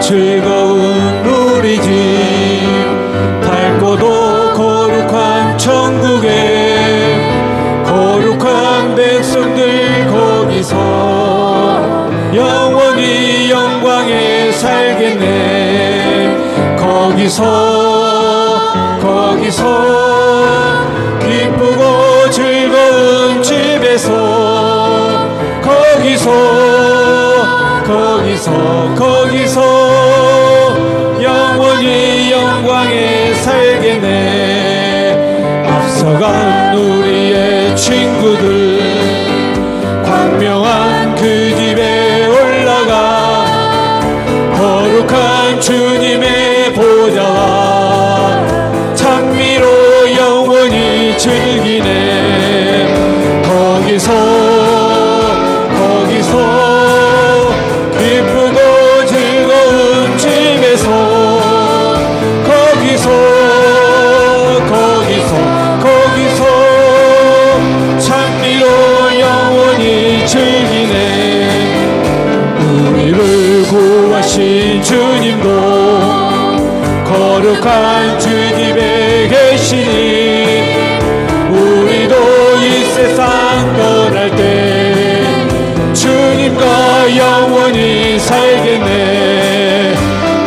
즐거운 우리 집 밝고도 거룩한 천국에 거룩한 백성들 거기서 영원히 영광에 살겠네. 거기서 기쁘고 즐거운 집에서 거기서 영원히 영광에 살겠네. 앞서간 우리의 친구들 광명한 그 집에 올라가 거룩한 주님의 보좌와 찬미로 영원히 즐기네. 거기서 기쁘고 즐거운 집에서 거기서 찬미로 영원히 즐기네. 우리를 구하신 주님도 거룩한 주님에 계시니 우리도 이 세상 떠날 때 주님과 영원히 살겠네.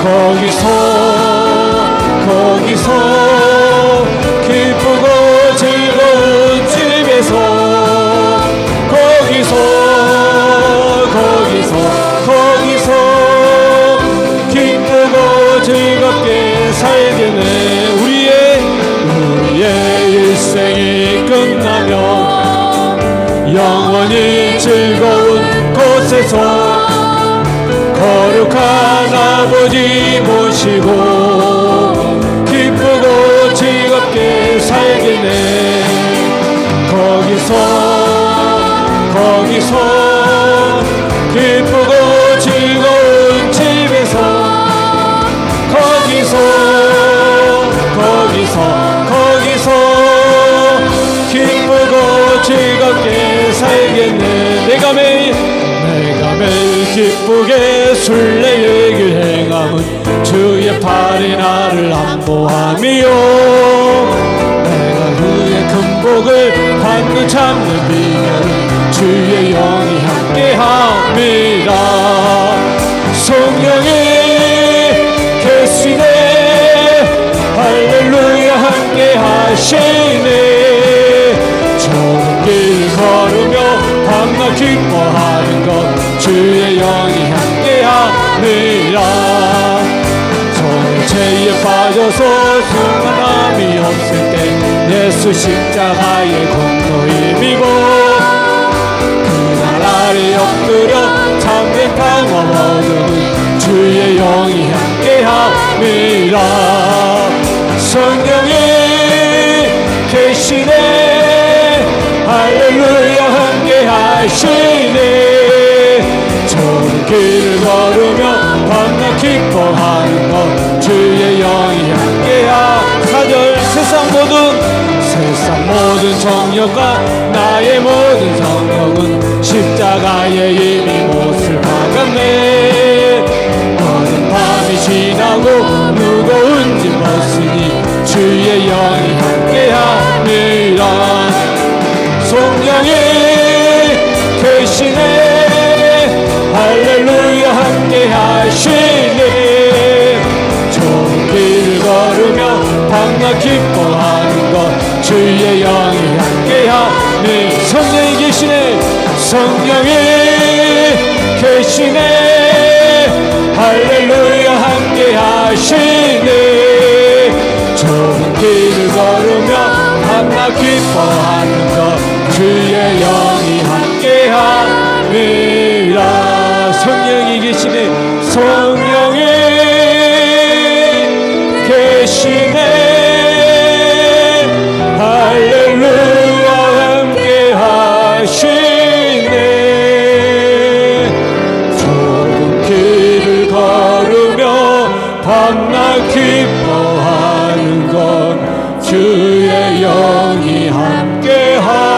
거기서 기쁘고 즐거운 집에서 거기서 기쁘고 즐겁게 살겠네. 우리의 일생이 끝나면 영원히 즐거운 곳에서 거룩한 아버지 모시고 기쁘고 즐겁게 살겠네. 거기서 기쁘고 즐거운 집에서 거기서 기쁘고 즐겁게 살겠네. 내가 매일 기쁘게 순례의 길 행함은 주의 팔이 나를 안보함이요. 내가 그의 큰 복을 받는 참는 비결은 주의 영이 함께함이라. 성령이 계시네. 할렐루야 함께하시네. 좋은 길 걸으며 밤낮 기뻐하는 것 주의 영이 함께함이라. 손에 죄에 빠져서 순간함이 없을 때 예수 십자가의 공로 힘입어 그날 아래 엎드려 참된 방법 얻음은 주의 영이 함께함이라. 성령이 계시네. 할렐루야 함께하시네. 좋은 길을 걸으며 밤낮 기뻐하는 것 주의 영이 함께하. 4절 세상 모든 정욕과 나의 모든 정욕은 십자가에 이미 못을 박았네. 어두운 밤이 지나고 무거운 짐 벗으니 주의 영이 함께함이라. 성령이 계시네. 할렐루야 함께하시네. 좋은 길을 걸으며 밤낮 기뻐하는 것 주의 영이 함께하네. 성령이 계시네. 할렐루야 함께하시네. 좋은 길을 걸으며 밤낮 기뻐하는 것 주의 영이 함께함이라. 성령이 계시네. 성령이 계시네. 할렐루야 함께하시네. 좋은 길을 걸으며 밤낮 기뻐하는 것 주의 영이 함께함이라.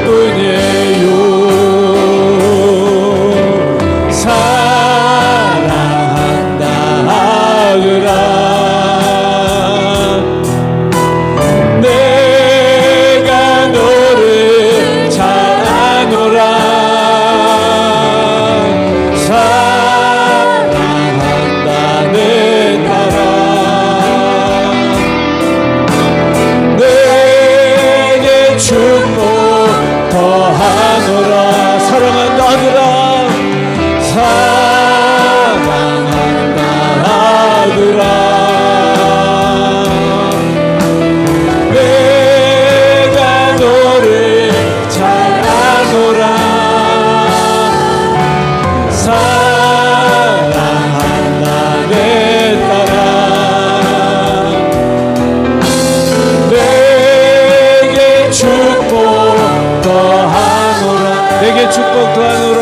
뿐이에요. 사랑한다 하느라 내가 너를 잘 아노라. 사랑한다 내 딸아 내게 축복 더하노라. 사랑한다 하느라 사랑한다 하느라 내가 너를 잘 아노라. 사랑한다 내 딸아 내게 축복 더하노라. 내게 축복 더하노라.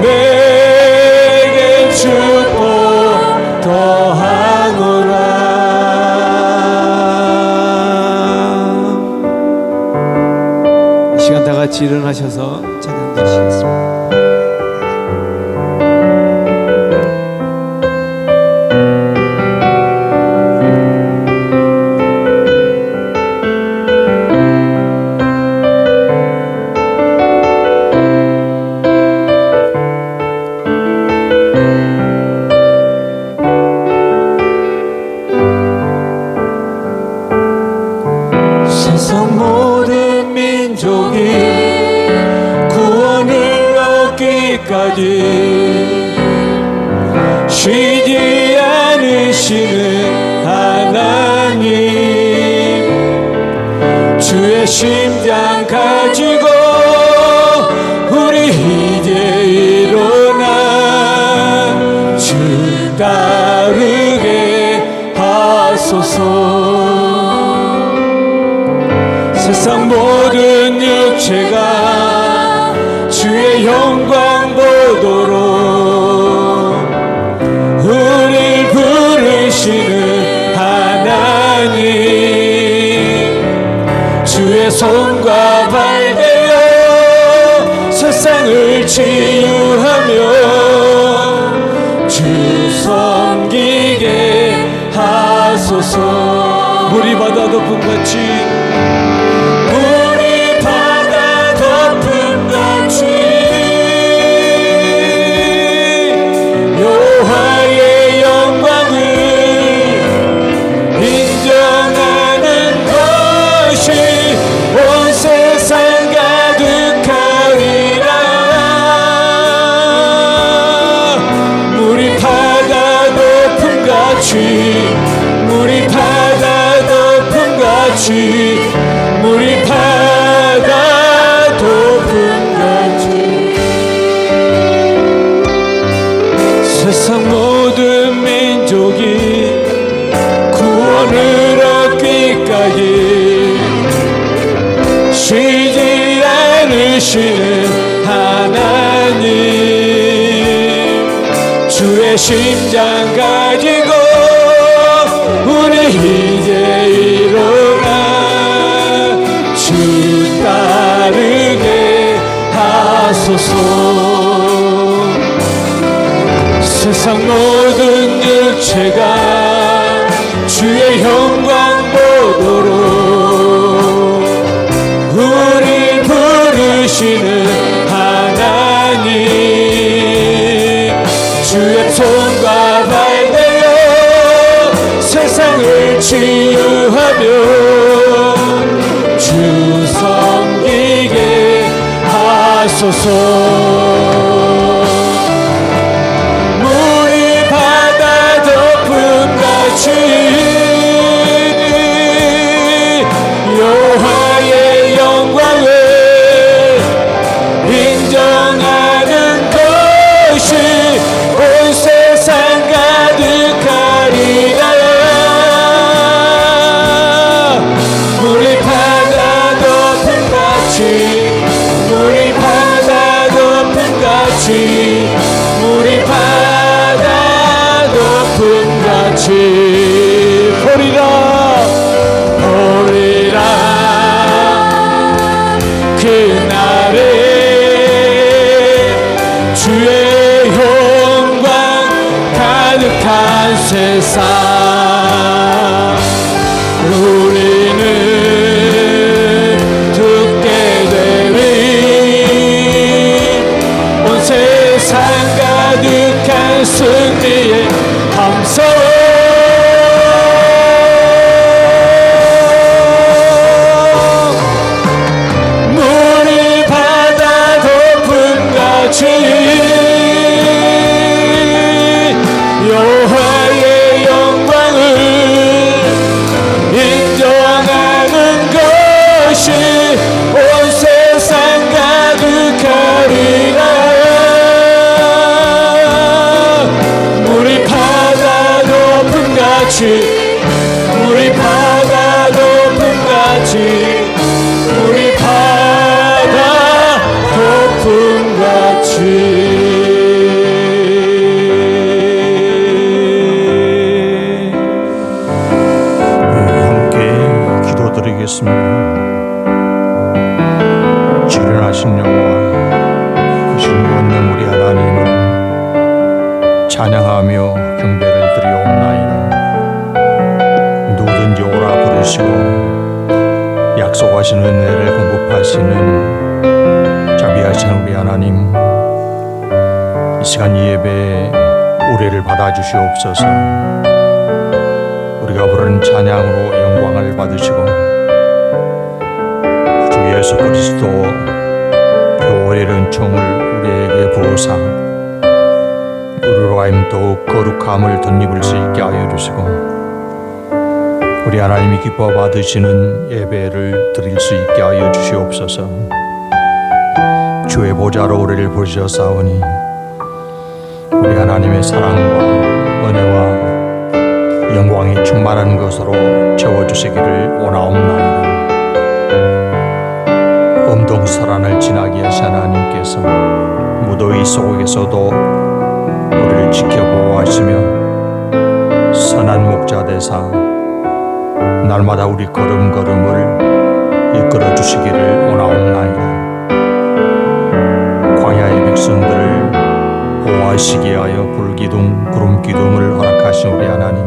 내게 축복 더하노라. 이 시간 다 같이 일어나셔서 찬양 드리시겠습니다. 세상 모든 민족이 구원을 얻기까지 쉬지 않으시는 하나님 주의 심장 가지고 우리 이제 일어나 주 따르게 하소서. 세상 모든 육체가 주의 영광 보도록 우릴 부르시는 하나님 주의 손과 발 되어 세상을 치유하며 주 섬기게 하소서. 물이 바다 덮음같이 물이 바다 덮음같이 여호와의 영광을 인정하는 것이 온 세상 가득하리라. 물이 바다 덮음같이 물이 바다 덮음같이 물이 바다 덮음같이 세상 모든 민족이 구원을 얻기까지 쉬지 않으시는 하나님 주의 심장 가지고 우리 이제 일어나 주 따르게 하소서. 세상 모든 육체가 주의 영광 보도록 우리 부르시는 하나님 주의 손과 발 되어 세상을 치유하며 주 섬기게 하소서. 물이 바다 덮음같이 여호와의 영광을 인정하는 것이 온 세상 가득하리라. 물이 바다 덮음같이 물이 바다 덮음같이 물이 바다 덮음같이 보리라 보리라 세상 우리는 듣게 되리 온 세상 가득한 승리의 함성 물이 바다 덮음같이 여호와의 영광을 인정하는 것이 온 세상 가득하리라 물이 바다 덮음같이 물이 바다 덮음같이 물이 바다 덮음같이 지련하신 여호와 크신 권능 우리 하나님을 찬양하며 경배를 드리옵나이다. 누구든지 오라 부르시고 약속하신 은혜를 공급하시는 자비하신 우리 하나님, 이 시간 이 예배에 우리를 받아주시옵소서. 우리가 부르는 찬양으로 영광을 받으시고 주 예수 그리스도 교회의 은총을 우리에게 부으사 우리로 하여금 더욱 거룩함을 덧입을 수 있게 하여 주시고 우리 하나님이 기뻐 받으시는 예배를 드릴 수 있게 하여 주시옵소서. 주의 보좌로 우리를 부르셨사오니 우리 하나님의 사랑과 은혜와 영광이 충만한 것으로 채워주시기를 원하옵나이다. 엄동설안을 지나게 하신 하나님께서 무더위 속에서도 우리를 지켜보호하시며 선한 목자 되사 날마다 우리 걸음걸음을 이끌어 주시기를 원하옵나이다. 광야의 백성들을 보호하시게 하여 불기둥 구름기둥을 허락하신 우리 하나님,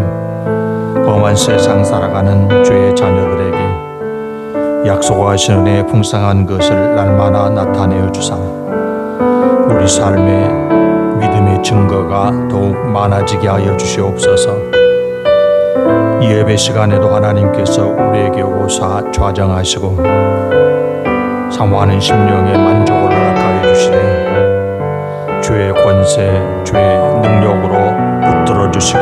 험한 세상 살아가는 주의 자녀들에게 약속하신 은혜의 풍성한 것을 날마다 나타내어 주사 우리 삶의 믿음의 증거가 더욱 많아지게 하여 주시옵소서. 이 예배 시간에도 하나님께서 우리에게 오사 좌정하시고 사모하는 심령의 만족을 허락하여 주시되 주의 권세, 주의 능력으로 붙들어 주시고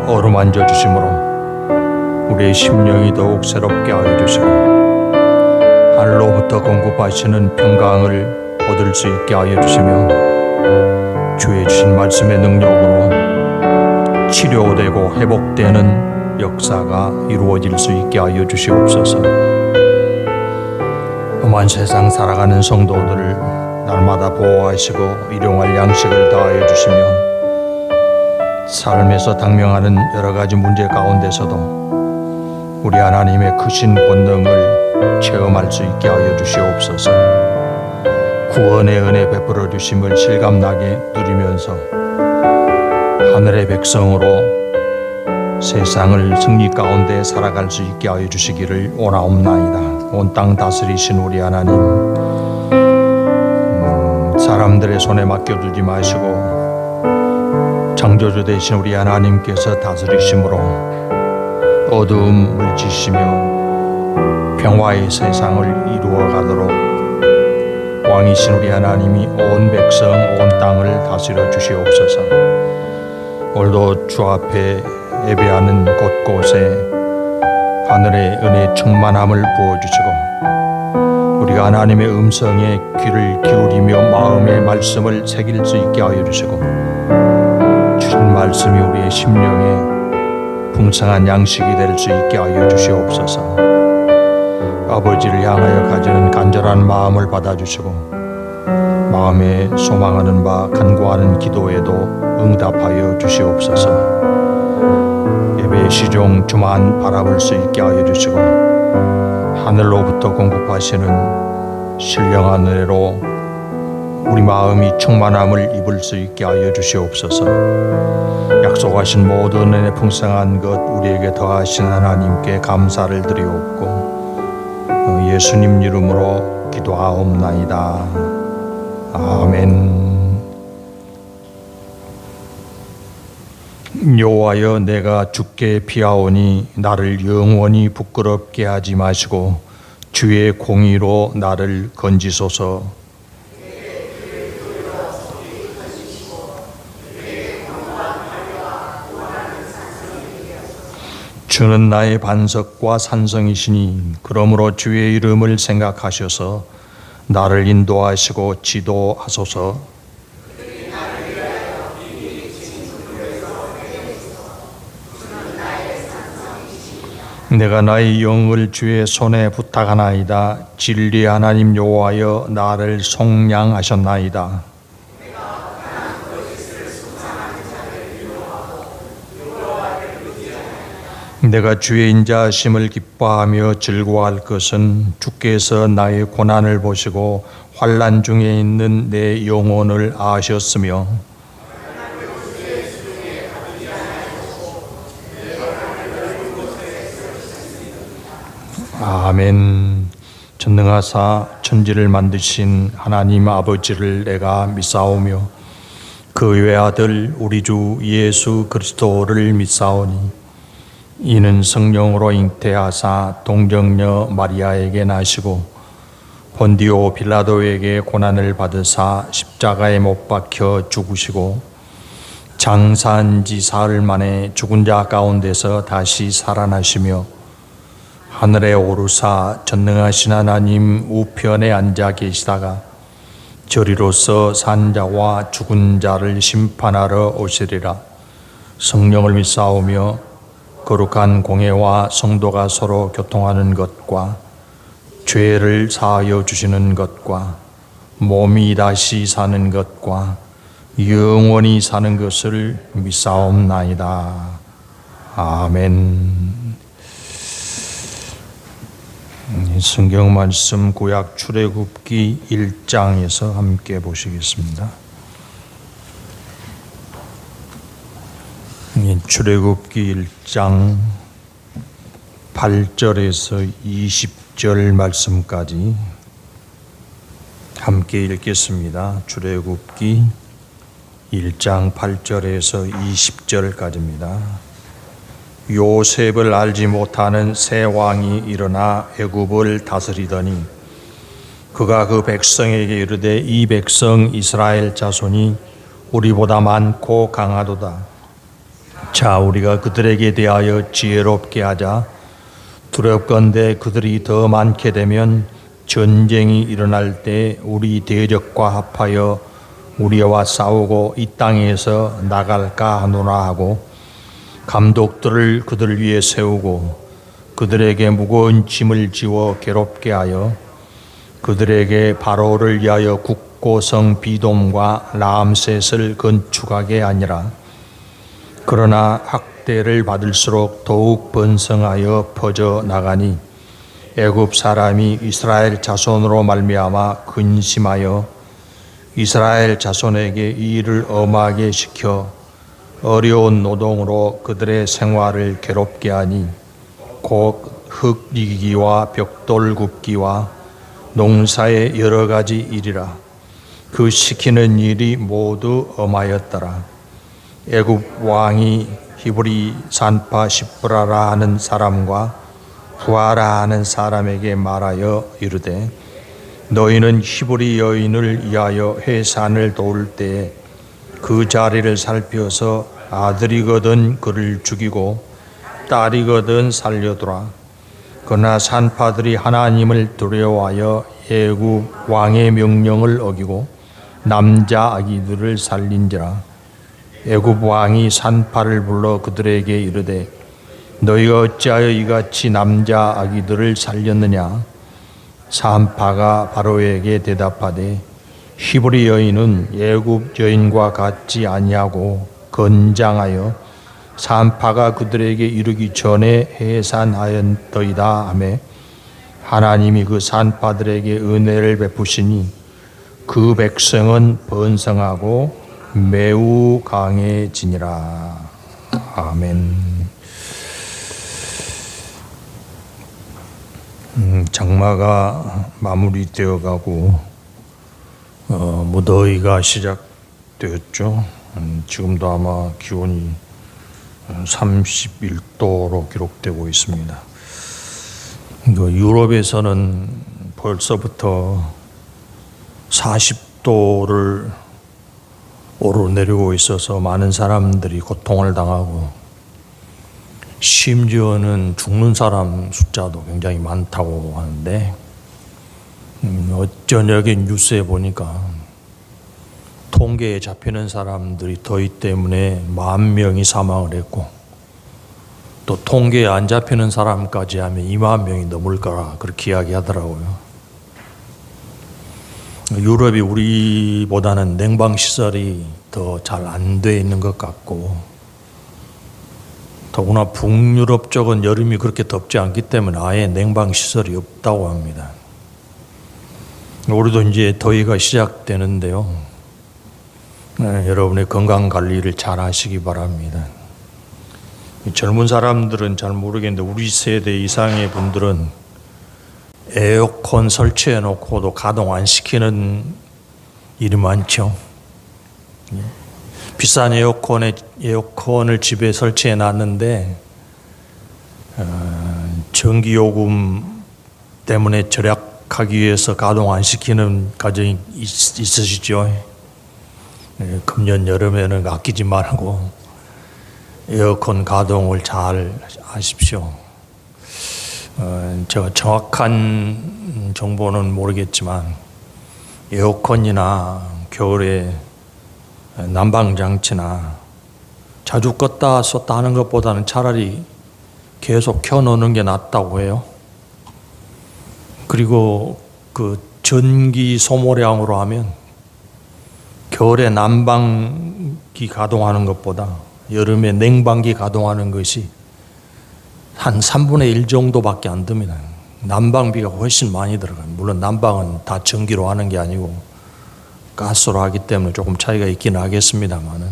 어루만져 주심으로 우리의 심령이 더욱 새롭게 하여 주시고 하늘로부터 공급하시는 평강을 얻을 수 있게 하여 주시며 주의 주신 말씀의 능력으로 치료되고 회복되는 역사가 이루어질 수 있게 하여 주시옵소서. 험한 세상 살아가는 성도들을 날마다 보호하시고 일용할 양식을 다하여 주시며 삶에서 당면하는 여러 가지 문제 가운데서도 우리 하나님의 크신 권능을 체험할 수 있게 하여 주시옵소서. 구원의 은혜 베풀어 주심을 실감나게 누리면서 하늘의 백성으로 세상을 승리 가운데 살아갈 수 있게 하여 주시기를 원하옵나이다. 온 땅 다스리신 우리 하나님, 사람들의 손에 맡겨두지 마시고 창조주 되신 우리 하나님께서 다스리심으로 어두움을 지시며 평화의 세상을 이루어 가도록 왕이신 우리 하나님이 온 백성 온 땅을 다스려 주시옵소서. 오늘도 주 앞에 예배하는 곳곳에 하늘의 은혜 충만함을 부어주시고 우리가 하나님의 음성에 귀를 기울이며 마음의 말씀을 새길 수 있게 하여 주시고 주신 말씀이 우리의 심령에 풍성한 양식이 될 수 있게 하여 주시옵소서. 아버지를 향하여 가지는 간절한 마음을 받아주시고 마음에 소망하는 바 간구하는 기도에도 응답하여 주시옵소서. 예배의 시종 주만 바라볼 수 있게 하여 주시고 하늘로부터 공급하시는 신령한 은혜로 우리 마음이 충만함을 입을 수 있게 하여 주시옵소서. 약속하신 모든 은혜 풍성한 것 우리에게 더하신 하나님께 감사를 드리옵고 예수님 이름으로 기도하옵나이다. 아멘. 여호와여, 내가 주께 피하오니 나를 영원히 부끄럽게 하지 마시고 주의 공의로 나를 건지소서. 주는 나의 반석과 산성이시니 그러므로 주의 이름을 생각하셔서 나를 인도하시고 지도하소서. 내가 나의 영을 주의 손에 부탁하나이다. 진리 하나님 여호와여, 나를 속량하셨나이다. 내가 주의 인자하심을 기뻐하며 즐거워할 것은 주께서 나의 고난을 보시고 환난 중에 있는 내 영혼을 아셨으며 아멘. 전능하사 천지를 만드신 하나님 아버지를 내가 믿사오며 그 외아들 우리 주 예수 그리스도를 믿사오니 이는 성령으로 잉태하사 동정녀 마리아에게 나시고 본디오 빌라도에게 고난을 받으사 십자가에 못 박혀 죽으시고 장사한 지 사흘 만에 죽은 자 가운데서 다시 살아나시며 하늘에 오르사 전능하신 하나님 우편에 앉아 계시다가 저리로서 산 자와 죽은 자를 심판하러 오시리라. 성령을 믿사오며 거룩한 공회와 성도가 서로 교통하는 것과 죄를 사하여 주시는 것과 몸이 다시 사는 것과 영원히 사는 것을 믿사옵나이다. 아멘. 성경 말씀 구약 출애굽기 1장에서 함께 보시겠습니다. 출애굽기 1장 8절에서 20절 말씀까지 함께 읽겠습니다. 출애굽기 1장 8절에서 20절까지입니다. 요셉을 알지 못하는 새 왕이 일어나 애굽을 다스리더니 그가 그 백성에게 이르되 이 백성 이스라엘 자손이 우리보다 많고 강하도다. 자, 우리가 그들에게 대하여 지혜롭게 하자. 두렵건대 그들이 더 많게 되면 전쟁이 일어날 때 우리 대적과 합하여 우리와 싸우고 이 땅에서 나갈까 하노라 하고 감독들을 그들 위에 세우고 그들에게 무거운 짐을 지워 괴롭게 하여 그들에게 바로를 위하여 국고성 비돔과 라암셋을 건축하게 하니라. 그러나 학대를 받을수록 더욱 번성하여 퍼져 나가니 애굽 사람이 이스라엘 자손으로 말미암아 근심하여 이스라엘 자손에게 이 일을 엄하게 시켜 어려운 노동으로 그들의 생활을 괴롭게 하니 곧 흙이기와 벽돌 굽기와 농사의 여러 가지 일이라. 그 시키는 일이 모두 엄하였더라. 애굽 왕이 히브리 산파 시브라라 하는 사람과 후아라 하는 사람에게 말하여 이르되 너희는 히브리 여인을 위하여 해산을 도울 때에 그 자리를 살펴서 아들이거든 그를 죽이고 딸이거든 살려두라. 그러나 산파들이 하나님을 두려워하여 애굽 왕의 명령을 어기고 남자 아기들을 살린지라. 애굽 왕이 산파를 불러 그들에게 이르되 너희가 어찌하여 이같이 남자 아기들을 살렸느냐. 산파가 바로에게 대답하되 히브리 여인은 애굽 여인과 같지 아니하고 건장하여 산파가 그들에게 이르기 전에 해산하였더이다 하매 하나님이 그 산파들에게 은혜를 베푸시니 그 백성은 번성하고 매우 강해지니라. 아멘. 장마가 마무리되어 가고 무더위가 시작되었죠. 지금도 아마 기온이 31도로 기록되고 있습니다. 유럽에서는 벌써부터 40도를 오르내리고 있어서 많은 사람들이 고통을 당하고 심지어는 죽는 사람 숫자도 굉장히 많다고 하는데 저녁에 뉴스에 보니까 통계에 잡히는 사람들이 더위 때문에 10,000명이 사망을 했고 또 통계에 안 잡히는 사람까지 하면 20,000명이 넘을 거라 그렇게 이야기하더라고요. 유럽이 우리보다는 냉방시설이 더 잘 안 돼 있는 것 같고 더구나 북유럽 쪽은 여름이 그렇게 덥지 않기 때문에 아예 냉방시설이 없다고 합니다. 우리도 이제 더위가 시작되는데요. 여러분의 건강관리를 잘 하시기 바랍니다. 젊은 사람들은 잘 모르겠는데 우리 세대 이상의 분들은 에어컨 설치해 놓고도 가동 안 시키는 일이 많죠. 비싼 에어컨을 집에 설치해 놨는데 전기요금 때문에 절약하기 위해서 가동 안 시키는 가정이 있으시죠. 금년 여름에는 아끼지 말고 에어컨 가동을 잘 하십시오. 제가 정확한 정보는 모르겠지만 에어컨이나 겨울에 난방장치나 자주 껐다 썼다 하는 것보다는 차라리 계속 켜놓는 게 낫다고 해요. 그리고 그 전기 소모량으로 하면 겨울에 난방기 가동하는 것보다 여름에 냉방기 가동하는 것이 한 3분의 1 정도밖에 안 듭니다. 난방비가 훨씬 많이 들어가요. 물론 난방은 다 전기로 하는 게 아니고 가스로 하기 때문에 조금 차이가 있긴 하겠습니다만은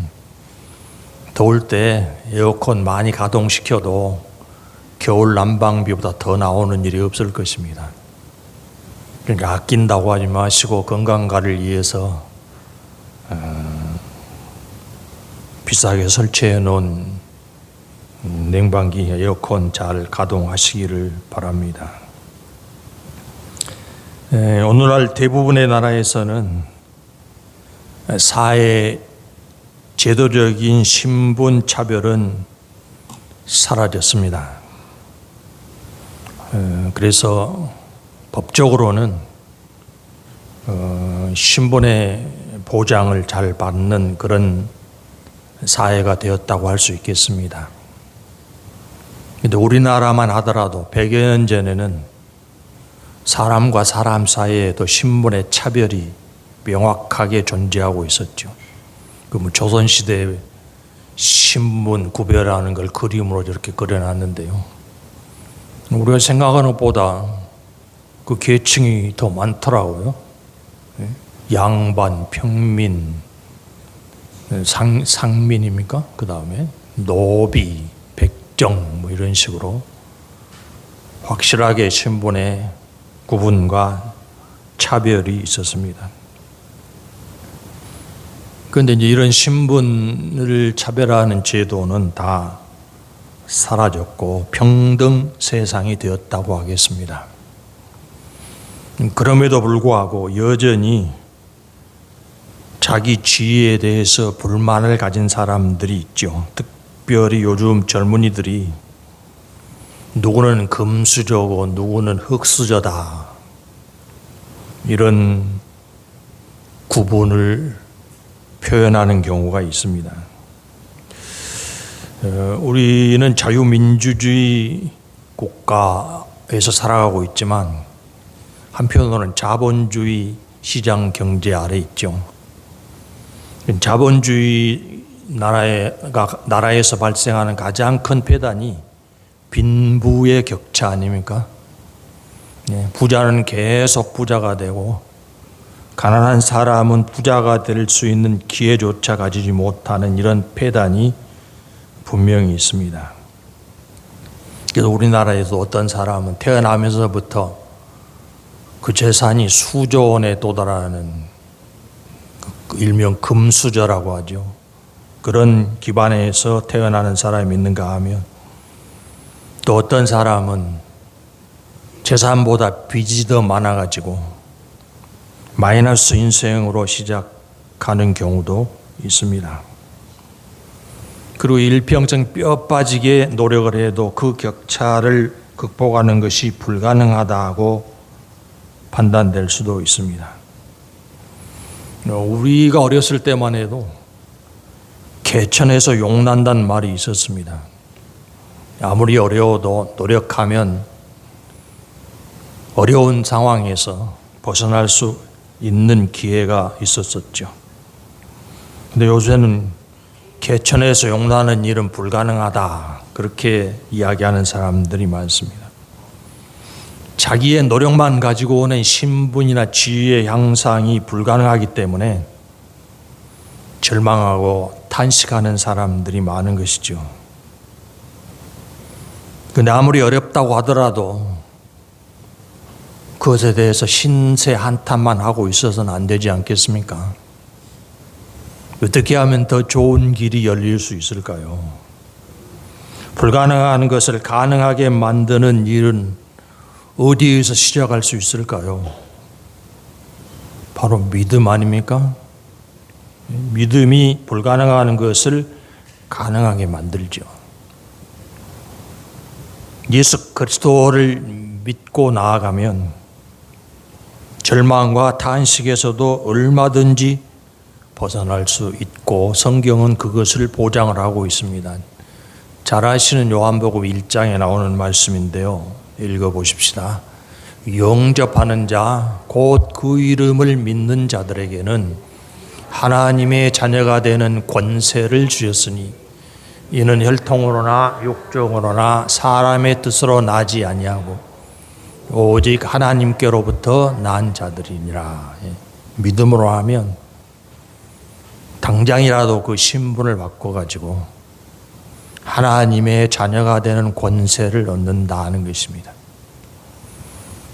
더울 때 에어컨 많이 가동시켜도 겨울 난방비보다 더 나오는 일이 없을 것입니다. 그러니까 아낀다고 하지 마시고 건강관리를 위해서 비싸게 설치해 놓은 냉방기, 에어컨 잘 가동하시기를 바랍니다. 오늘날 대부분의 나라에서는 사회 제도적인 신분 차별은 사라졌습니다. 그래서 법적으로는 신분의 보장을 잘 받는 그런 사회가 되었다고 할 수 있겠습니다. 근데 우리나라만 하더라도 100여 년 전에는 사람과 사람 사이에도 신분의 차별이 명확하게 존재하고 있었죠. 그 조선시대 신분 구별하는 걸 그림으로 저렇게 그려놨는데요. 우리가 생각하는 것보다 그 계층이 더 많더라고요. 양반, 평민, 상민입니까? 그 다음에 노비, 백정 뭐 이런 식으로 확실하게 신분의 구분과 차별이 있었습니다. 그런데 이제 이런 신분을 차별하는 제도는 다 사라졌고 평등 세상이 되었다고 하겠습니다. 그럼에도 불구하고 여전히 자기 지위에 대해서 불만을 가진 사람들이 있죠. 특별히 요즘 젊은이들이 누구는 금수저고 누구는 흙수저다 이런 구분을 표현하는 경우가 있습니다. 우리는 자유민주주의 국가에서 살아가고 있지만 한편으로는 자본주의 시장 경제 아래 있죠. 자본주의 나라에서 발생하는 가장 큰 폐단이 빈부의 격차 아닙니까? 부자는 계속 부자가 되고 가난한 사람은 부자가 될 수 있는 기회조차 가지지 못하는 이런 폐단이 분명히 있습니다. 그래서 우리나라에서 어떤 사람은 태어나면서부터 그 재산이 수조 원에 도달하는 일명 금수저라고 하죠. 그런 기반에서 태어나는 사람이 있는가 하면, 또 어떤 사람은 재산보다 빚이 더 많아가지고 마이너스 인생으로 시작하는 경우도 있습니다. 그리고 일평생 뼈 빠지게 노력을 해도 그 격차를 극복하는 것이 불가능하다고 판단될 수도 있습니다. 우리가 어렸을 때만 해도 개천에서 용난다는 말이 있었습니다. 아무리 어려워도 노력하면 어려운 상황에서 벗어날 수 있는 기회가 있었었죠. 근데 요새는 개천에서 용나는 일은 불가능하다, 그렇게 이야기하는 사람들이 많습니다. 자기의 노력만 가지고 오는 신분이나 지위의 향상이 불가능하기 때문에 절망하고 탄식하는 사람들이 많은 것이죠. 근데 아무리 어렵다고 하더라도 그것에 대해서 신세 한탄만 하고 있어서는 안 되지 않겠습니까? 어떻게 하면 더 좋은 길이 열릴 수 있을까요? 불가능한 것을 가능하게 만드는 일은 어디에서 시작할 수 있을까요? 바로 믿음 아닙니까? 믿음이 불가능한 것을 가능하게 만들죠. 예수 그리스도를 믿고 나아가면 절망과 탄식에서도 얼마든지 벗어날 수 있고, 성경은 그것을 보장을 하고 있습니다. 잘 아시는 요한복음 1장에 나오는 말씀인데요. 읽어보십시다. 영접하는 자, 곧 그 이름을 믿는 자들에게는 하나님의 자녀가 되는 권세를 주셨으니 이는 혈통으로나 육정으로나 사람의 뜻으로 나지 아니하고 오직 하나님께로부터 난 자들이니라. 믿음으로 하면 당장이라도 그 신분을 바꿔가지고 하나님의 자녀가 되는 권세를 얻는다는 것입니다.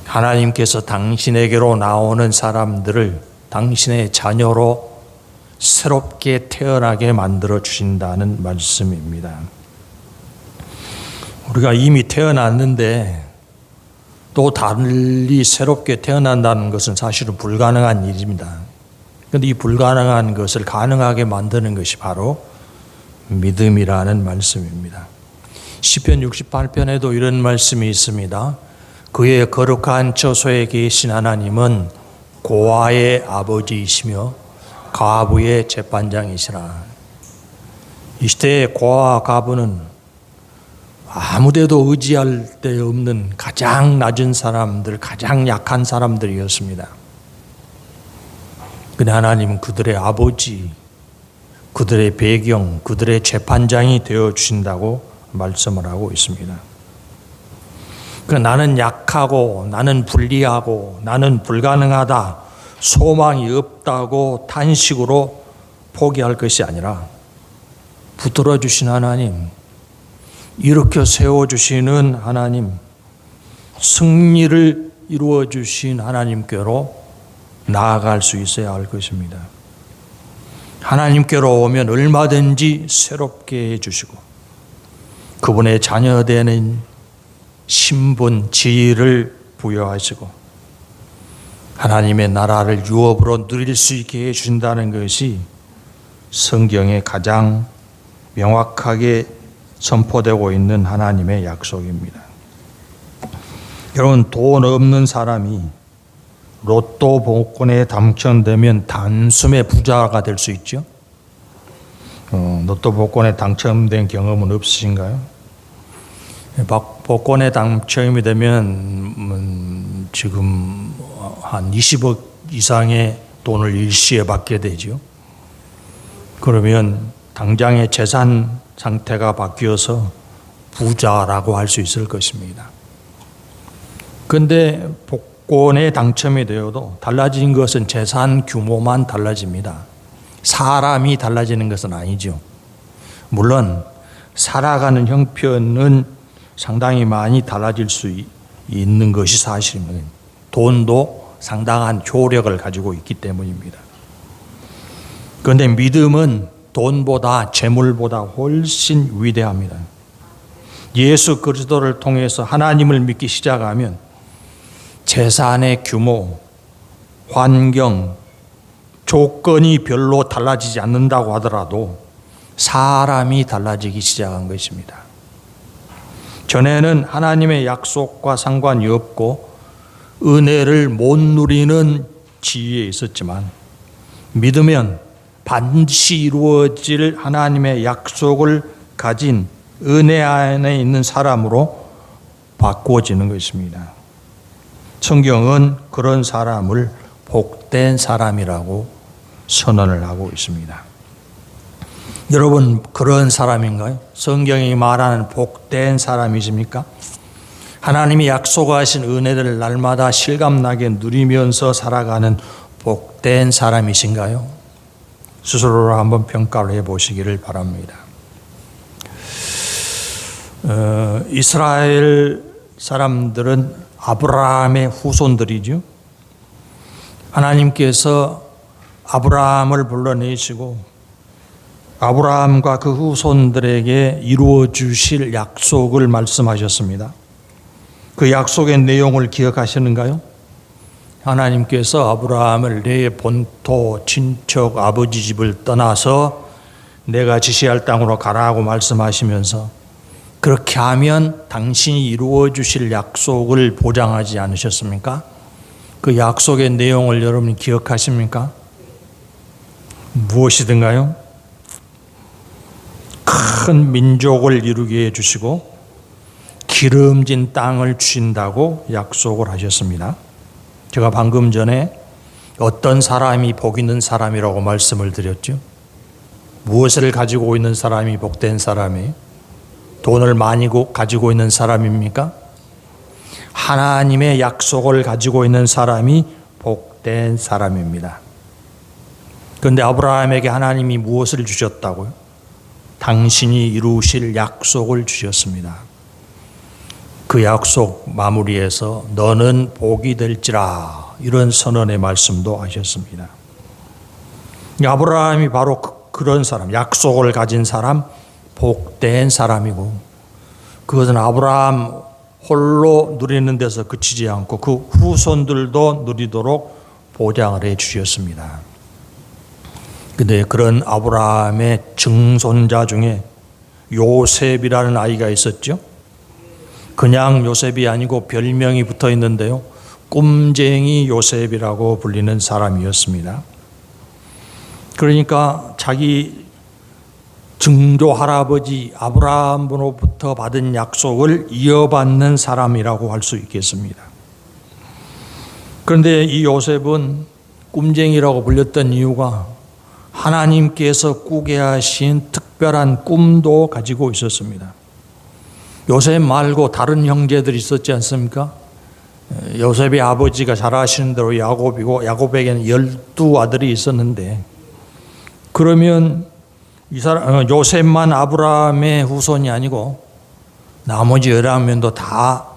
하나님께서 당신에게로 나오는 사람들을 당신의 자녀로 새롭게 태어나게 만들어 주신다는 말씀입니다. 우리가 이미 태어났는데 또 달리 새롭게 태어난다는 것은 사실은 불가능한 일입니다. 그런데 이 불가능한 것을 가능하게 만드는 것이 바로 믿음이라는 말씀입니다. 시편 68편에도 이런 말씀이 있습니다. 그의 거룩한 처소에 계신 하나님은 고아의 아버지이시며 과부의 재판장이시라. 이 시대의 고아와 과부는 아무데도 의지할 데 없는 가장 낮은 사람들, 가장 약한 사람들이었습니다. 그런데 하나님은 그들의 아버지, 그들의 배경, 그들의 재판장이 되어주신다고 말씀을 하고 있습니다. 나는 약하고 나는 불리하고 나는 불가능하다, 소망이 없다고 탄식으로 포기할 것이 아니라 붙들어 주신 하나님, 이렇게 세워주시는 하나님, 승리를 이루어 주신 하나님께로 나아갈 수 있어야 할 것입니다. 하나님께로 오면 얼마든지 새롭게 해주시고 그분의 자녀되는 신분, 지위를 부여하시고 하나님의 나라를 유업으로 누릴 수 있게 해주신다는 것이 성경에 가장 명확하게 선포되고 있는 하나님의 약속입니다. 여러분, 돈 없는 사람이 로또 복권에 당첨되면 단숨에 부자가 될 수 있죠? 로또 복권에 당첨된 경험은 없으신가요? 복권에 당첨이 되면 지금 한 20억 이상의 돈을 일시에 받게 되죠. 그러면 당장의 재산 상태가 바뀌어서 부자라고 할 수 있을 것입니다. 그런데 특권에 당첨이 되어도 달라진 것은 재산 규모만 달라집니다. 사람이 달라지는 것은 아니죠. 물론 살아가는 형편은 상당히 많이 달라질 수 있는 것이 사실입니다. 돈도 상당한 효력을 가지고 있기 때문입니다. 그런데 믿음은 돈보다 재물보다 훨씬 위대합니다. 예수 그리스도를 통해서 하나님을 믿기 시작하면 재산의 규모, 환경, 조건이 별로 달라지지 않는다고 하더라도 사람이 달라지기 시작한 것입니다. 전에는 하나님의 약속과 상관이 없고 은혜를 못 누리는 지위에 있었지만 믿으면 반드시 이루어질 하나님의 약속을 가진 은혜 안에 있는 사람으로 바꾸어지는 것입니다. 성경은 그런 사람을 복된 사람이라고 선언을 하고 있습니다. 여러분, 그런 사람인가요? 성경이 말하는 복된 사람이십니까? 하나님이 약속하신 은혜를 날마다 실감나게 누리면서 살아가는 복된 사람이신가요? 스스로를 한번 평가를 해보시기를 바랍니다. 이스라엘 사람들은 아브라함의 후손들이죠. 하나님께서 아브라함을 불러내시고 아브라함과 그 후손들에게 이루어 주실 약속을 말씀하셨습니다. 그 약속의 내용을 기억하시는가요? 하나님께서 아브라함을 내 본토, 친척, 아버지 집을 떠나서 내가 지시할 땅으로 가라고 말씀하시면서 그렇게 하면 당신이 이루어 주실 약속을 보장하지 않으셨습니까? 그 약속의 내용을 여러분이 기억하십니까? 무엇이든가요? 큰 민족을 이루게 해주시고 기름진 땅을 주신다고 약속을 하셨습니다. 제가 방금 전에 어떤 사람이 복 있는 사람이라고 말씀을 드렸죠. 무엇을 가지고 있는 사람이 복된 사람이에요? 돈을 많이 가지고 있는 사람입니까? 하나님의 약속을 가지고 있는 사람이 복된 사람입니다. 그런데 아브라함에게 하나님이 무엇을 주셨다고요? 당신이 이루실 약속을 주셨습니다. 그 약속 마무리에서 너는 복이 될지라 이런 선언의 말씀도 하셨습니다. 아브라함이 바로 그런 사람, 약속을 가진 사람, 복된 사람이고 그것은 아브라함 홀로 누리는 데서 그치지 않고 그 후손들도 누리도록 보장을 해 주셨습니다. 그런데 그런 아브라함의 증손자 중에 요셉이라는 아이가 있었죠. 그냥 요셉이 아니고 별명이 붙어 있는데요. 꿈쟁이 요셉이라고 불리는 사람이었습니다. 그러니까 자기 증조 할아버지 아브라함으로부터 받은 약속을 이어받는 사람이라고 할 수 있겠습니다. 그런데 이 요셉은 꿈쟁이라고 불렸던 이유가 하나님께서 꾸게 하신 특별한 꿈도 가지고 있었습니다. 요셉 말고 다른 형제들이 있었지 않습니까? 요셉의 아버지가 잘 아시는 대로 야곱이고 야곱에게는 12아들이 있었는데 그러면 이 사람 요셉만 아브라함의 후손이 아니고 나머지 11명도 다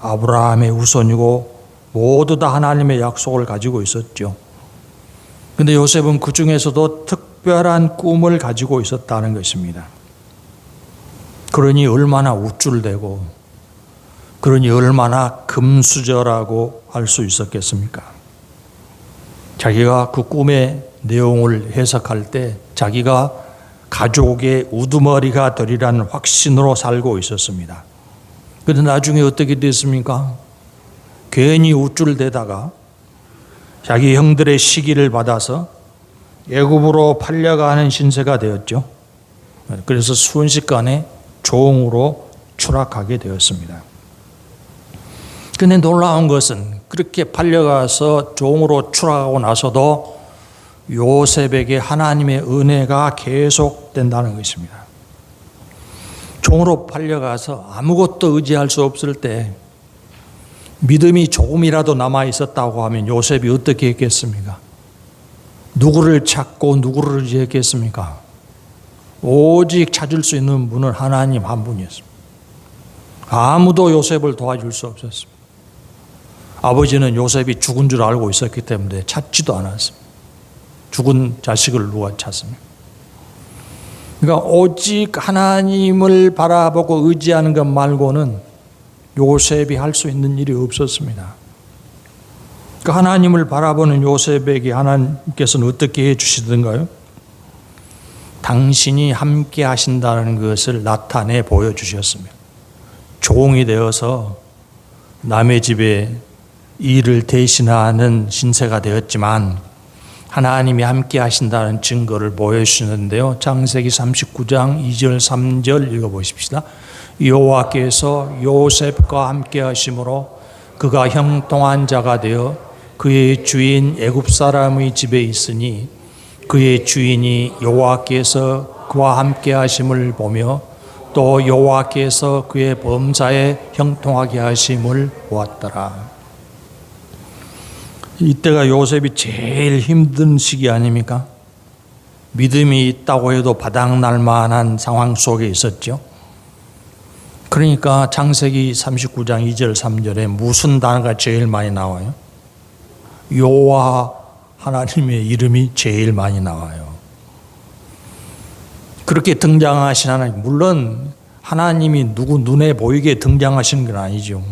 아브라함의 후손이고 모두 다 하나님의 약속을 가지고 있었죠. 그런데 요셉은 그 중에서도 특별한 꿈을 가지고 있었다는 것입니다. 그러니 얼마나 우쭐대고 그러니 얼마나 금수저라고 할 수 있었겠습니까? 자기가 그 꿈의 내용을 해석할 때 자기가 가족의 우두머리가 되리라는 확신으로 살고 있었습니다. 그런데 나중에 어떻게 됐습니까? 괜히 우쭐대다가 자기 형들의 시기를 받아서 애굽으로 팔려가는 신세가 되었죠. 그래서 순식간에 종으로 추락하게 되었습니다. 그런데 놀라운 것은 그렇게 팔려가서 종으로 추락하고 나서도 요셉에게 하나님의 은혜가 계속된다는 것입니다. 종으로 팔려가서 아무것도 의지할 수 없을 때 믿음이 조금이라도 남아 있었다고 하면 요셉이 어떻게 했겠습니까? 누구를 찾고 누구를 의지했겠습니까? 오직 찾을 수 있는 분은 하나님 한 분이었습니다. 아무도 요셉을 도와줄 수 없었습니다. 아버지는 요셉이 죽은 줄 알고 있었기 때문에 찾지도 않았습니다. 죽은 자식을 누가 찾습니까? 그러니까 오직 하나님을 바라보고 의지하는 것 말고는 요셉이 할 수 있는 일이 없었습니다. 그 하나님을 바라보는 요셉에게 하나님께서는 어떻게 해주시던가요? 당신이 함께 하신다는 것을 나타내 보여주셨습니다. 종이 되어서 남의 집에 일을 대신하는 신세가 되었지만 하나님이 함께 하신다는 증거를 보여주시는데요. 창세기 39장 2절 3절 읽어보십시다. 여호와께서 요셉과 함께 하심으로 그가 형통한 자가 되어 그의 주인 애굽 사람의 집에 있으니 그의 주인이 여호와께서 그와 함께 하심을 보며 또 여호와께서 그의 범사에 형통하게 하심을 보았더라. 이때가 요셉이 제일 힘든 시기 아닙니까? 믿음이 있다고 해도 바닥날 만한 상황 속에 있었죠. 그러니까 창세기 39장 2절 3절에 무슨 단어가 제일 많이 나와요? 여호와 하나님의 이름이 제일 많이 나와요. 그렇게 등장하신 하나님, 물론 하나님이 누구 눈에 보이게 등장하시는 건 아니죠.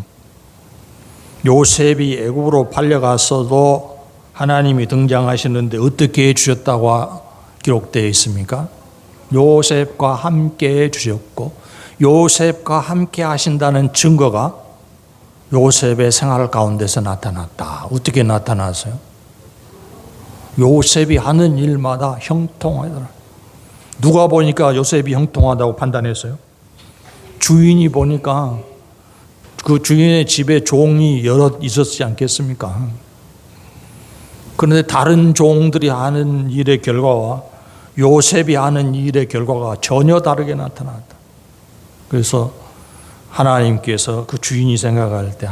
요셉이 애굽으로 팔려갔어도 하나님이 등장하시는데 어떻게 해주셨다고 기록되어 있습니까? 요셉과 함께 해주셨고 요셉과 함께 하신다는 증거가 요셉의 생활 가운데서 나타났다. 어떻게 나타났어요? 요셉이 하는 일마다 형통하더라. 누가 보니까 요셉이 형통하다고 판단했어요? 주인이 보니까 그 주인의 집에 종이 여럿 있었지 않겠습니까? 그런데 다른 종들이 하는 일의 결과와 요셉이 하는 일의 결과가 전혀 다르게 나타났다. 그래서 하나님께서 그 주인이 생각할 때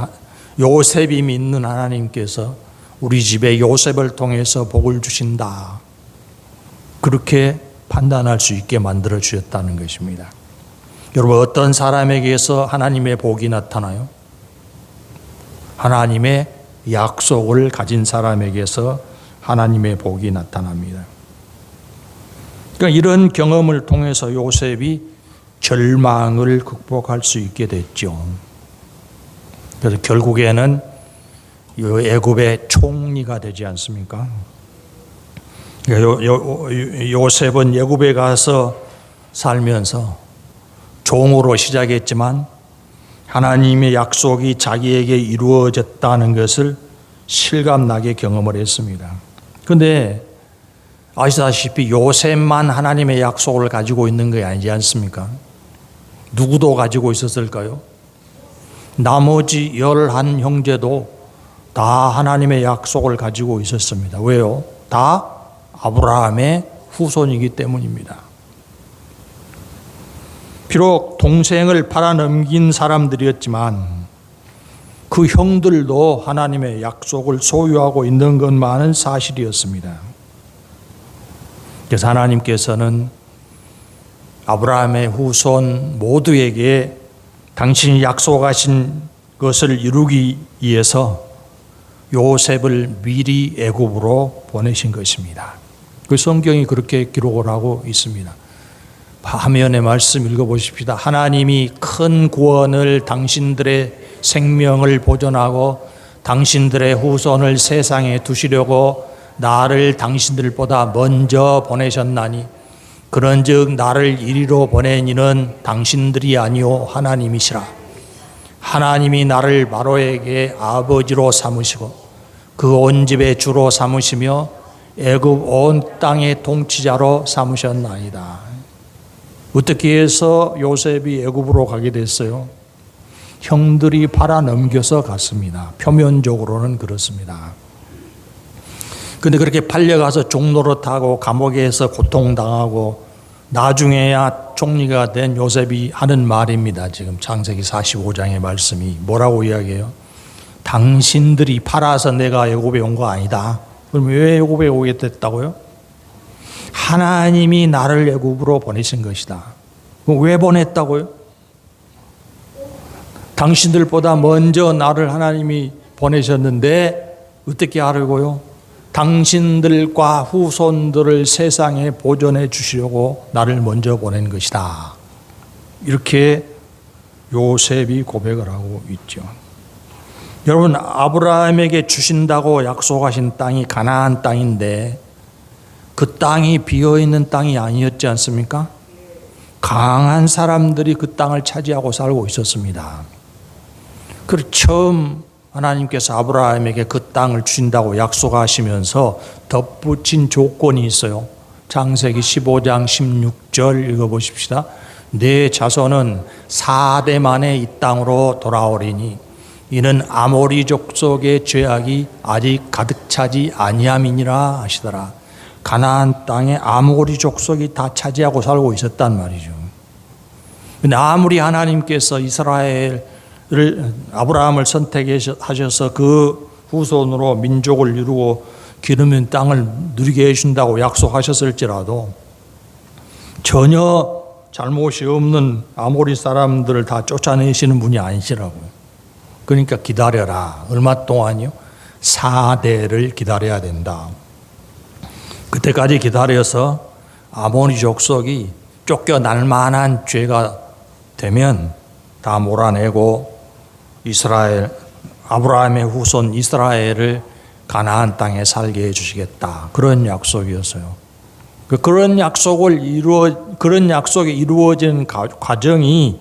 요셉이 믿는 하나님께서 우리 집에 요셉을 통해서 복을 주신다. 그렇게 판단할 수 있게 만들어 주셨다는 것입니다. 여러분, 어떤 사람에게서 하나님의 복이 나타나요? 하나님의 약속을 가진 사람에게서 하나님의 복이 나타납니다. 그러니까 이런 경험을 통해서 요셉이 절망을 극복할 수 있게 됐죠. 그래서 결국에는 애굽의 총리가 되지 않습니까? 요셉은 애굽에 가서 살면서 종으로 시작했지만 하나님의 약속이 자기에게 이루어졌다는 것을 실감나게 경험을 했습니다. 그런데 아시다시피 요셉만 하나님의 약속을 가지고 있는 게 아니지 않습니까? 누구도 가지고 있었을까요? 나머지 11 형제도 다 하나님의 약속을 가지고 있었습니다. 왜요? 다 아브라함의 후손이기 때문입니다. 비록 동생을 팔아넘긴 사람들이었지만 그 형들도 하나님의 약속을 소유하고 있는 것만은 사실이었습니다. 그래서 하나님께서는 아브라함의 후손 모두에게 당신이 약속하신 것을 이루기 위해서 요셉을 미리 애굽으로 보내신 것입니다. 그 성경이 그렇게 기록을 하고 있습니다. 화면의 말씀 읽어보십시다. 하나님이 큰 구원을 당신들의 생명을 보존하고 당신들의 후손을 세상에 두시려고 나를 당신들보다 먼저 보내셨나니 그런즉 나를 이리로 보낸 이는 당신들이 아니요 하나님이시라. 하나님이 나를 바로에게 아버지로 삼으시고 그 온 집의 주로 삼으시며 애굽 온 땅의 통치자로 삼으셨나이다. 어떻게 해서 요셉이 애굽으로 가게 됐어요? 형들이 팔아넘겨서 갔습니다. 표면적으로는 그렇습니다. 그런데 그렇게 팔려가서 종노릇하고 감옥에서 고통당하고 나중에야 총리가 된 요셉이 하는 말입니다. 지금 창세기 45장의 말씀이 뭐라고 이야기해요? 당신들이 팔아서 내가 애굽에 온 거 아니다. 그럼 왜 애굽에 오게 됐다고요? 하나님이 나를 애굽으로 보내신 것이다. 왜 보냈다고요? 당신들보다 먼저 나를 하나님이 보내셨는데 어떻게 하려고요? 당신들과 후손들을 세상에 보존해 주시려고 나를 먼저 보낸 것이다. 이렇게 요셉이 고백을 하고 있죠. 여러분, 아브라함에게 주신다고 약속하신 땅이 가나안 땅인데 그 땅이 비어있는 땅이 아니었지 않습니까? 강한 사람들이 그 땅을 차지하고 살고 있었습니다. 그리고 처음 하나님께서 아브라함에게 그 땅을 주신다고 약속하시면서 덧붙인 조건이 있어요. 창세기 15장 16절 읽어보십시다. 내 자손은 4대 만에 이 땅으로 돌아오리니 이는 아모리 족속의 죄악이 아직 가득 차지 아니함이니라 하시더라. 가나안 땅에 아모리 족속이 다 차지하고 살고 있었단 말이죠. 근데 아무리 하나님께서 아브라함을 선택하셔서 그 후손으로 민족을 이루고 기름진 땅을 누리게 해준다고 약속하셨을지라도 전혀 잘못이 없는 아모리 사람들을 다 쫓아내시는 분이 아니시라고요. 그러니까 기다려라. 얼마 동안이요? 4대를 기다려야 된다. 그때까지 기다려서 아모리 족속이 쫓겨날 만한 죄가 되면 다 몰아내고 아브라함의 후손 이스라엘을 가나안 땅에 살게 해주시겠다. 그런 약속이었어요. 그런 약속이 이루어지는 과정이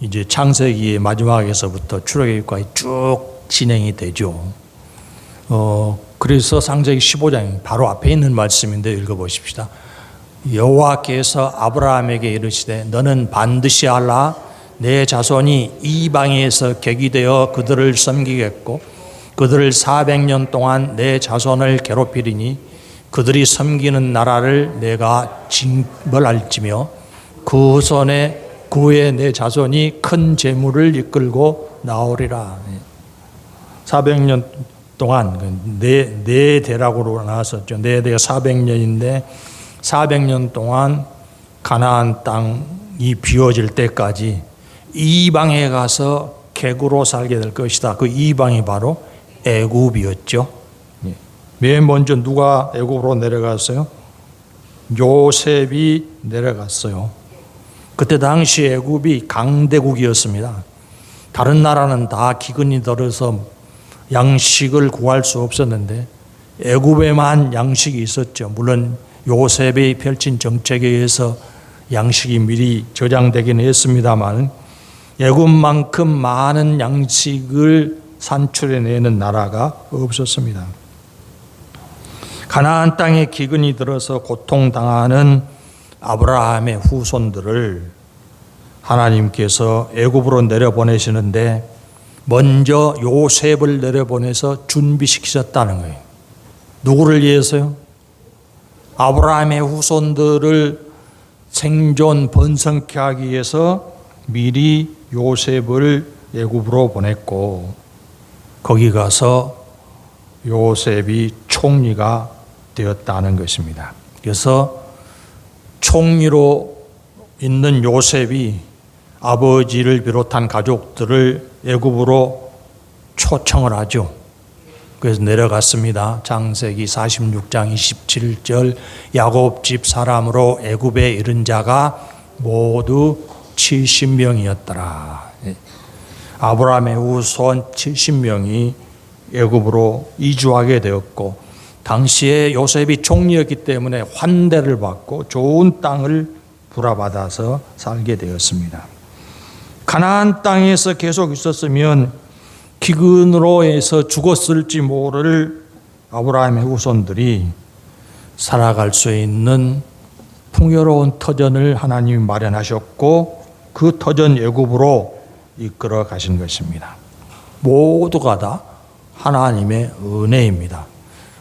이제 창세기의 마지막에서부터 출애굽기까지 쭉 진행이 되죠. 그래서 창세기 15장 바로 앞에 있는 말씀인데 읽어보십시다. 여호와께서 아브라함에게 이르시되 너는 반드시 알라. 내 자손이 이방에서 객이 되어 그들을 섬기겠고 그들을 400년 동안 내 자손을 괴롭히리니 그들이 섬기는 나라를 내가 징벌할지며 그 후에 내 자손이 큰 재물을 이끌고 나오리라. 400년 동안 네 대라고 나왔었죠. 네 대가 400년인데 400년 동안 가나안 땅이 비워질 때까지 이방에 가서 객으로 살게 될 것이다. 그 이방이 바로 애굽이었죠. 맨 먼저 누가 애굽으로 내려갔어요? 요셉이 내려갔어요. 그때 당시 애굽이 강대국이었습니다. 다른 나라는 다 기근이 들어서 양식을 구할 수 없었는데 애굽에만 양식이 있었죠. 물론 요셉이 펼친 정책에 의해서 양식이 미리 저장되긴 했습니다만 애굽만큼 많은 양식을 산출해내는 나라가 없었습니다. 가나안 땅에 기근이 들어서 고통당하는 아브라함의 후손들을 하나님께서 애굽으로 내려보내시는데 먼저 요셉을 내려보내서 준비시키셨다는 거예요. 누구를 위해서요? 아브라함의 후손들을 생존 번성케 하기 위해서 미리 요셉을 애굽으로 보냈고 거기 가서 요셉이 총리가 되었다는 것입니다. 그래서 총리로 있는 요셉이 아버지를 비롯한 가족들을 애굽으로 초청을 하죠. 그래서 내려갔습니다. 창세기 46장 27절 야곱 집 사람으로 애굽에 이른 자가 모두 70명이었더라. 아브라함의 후손 70명이 애굽으로 이주하게 되었고 당시에 요셉이 총리였기 때문에 환대를 받고 좋은 땅을 불화받아서 살게 되었습니다. 가나안 땅에서 계속 있었으면 기근으로 해서 죽었을지 모를 아브라함의 후손들이 살아갈 수 있는 풍요로운 터전을 하나님이 마련하셨고 그 터전 애굽으로 이끌어 가신 것입니다. 모두가 다 하나님의 은혜입니다.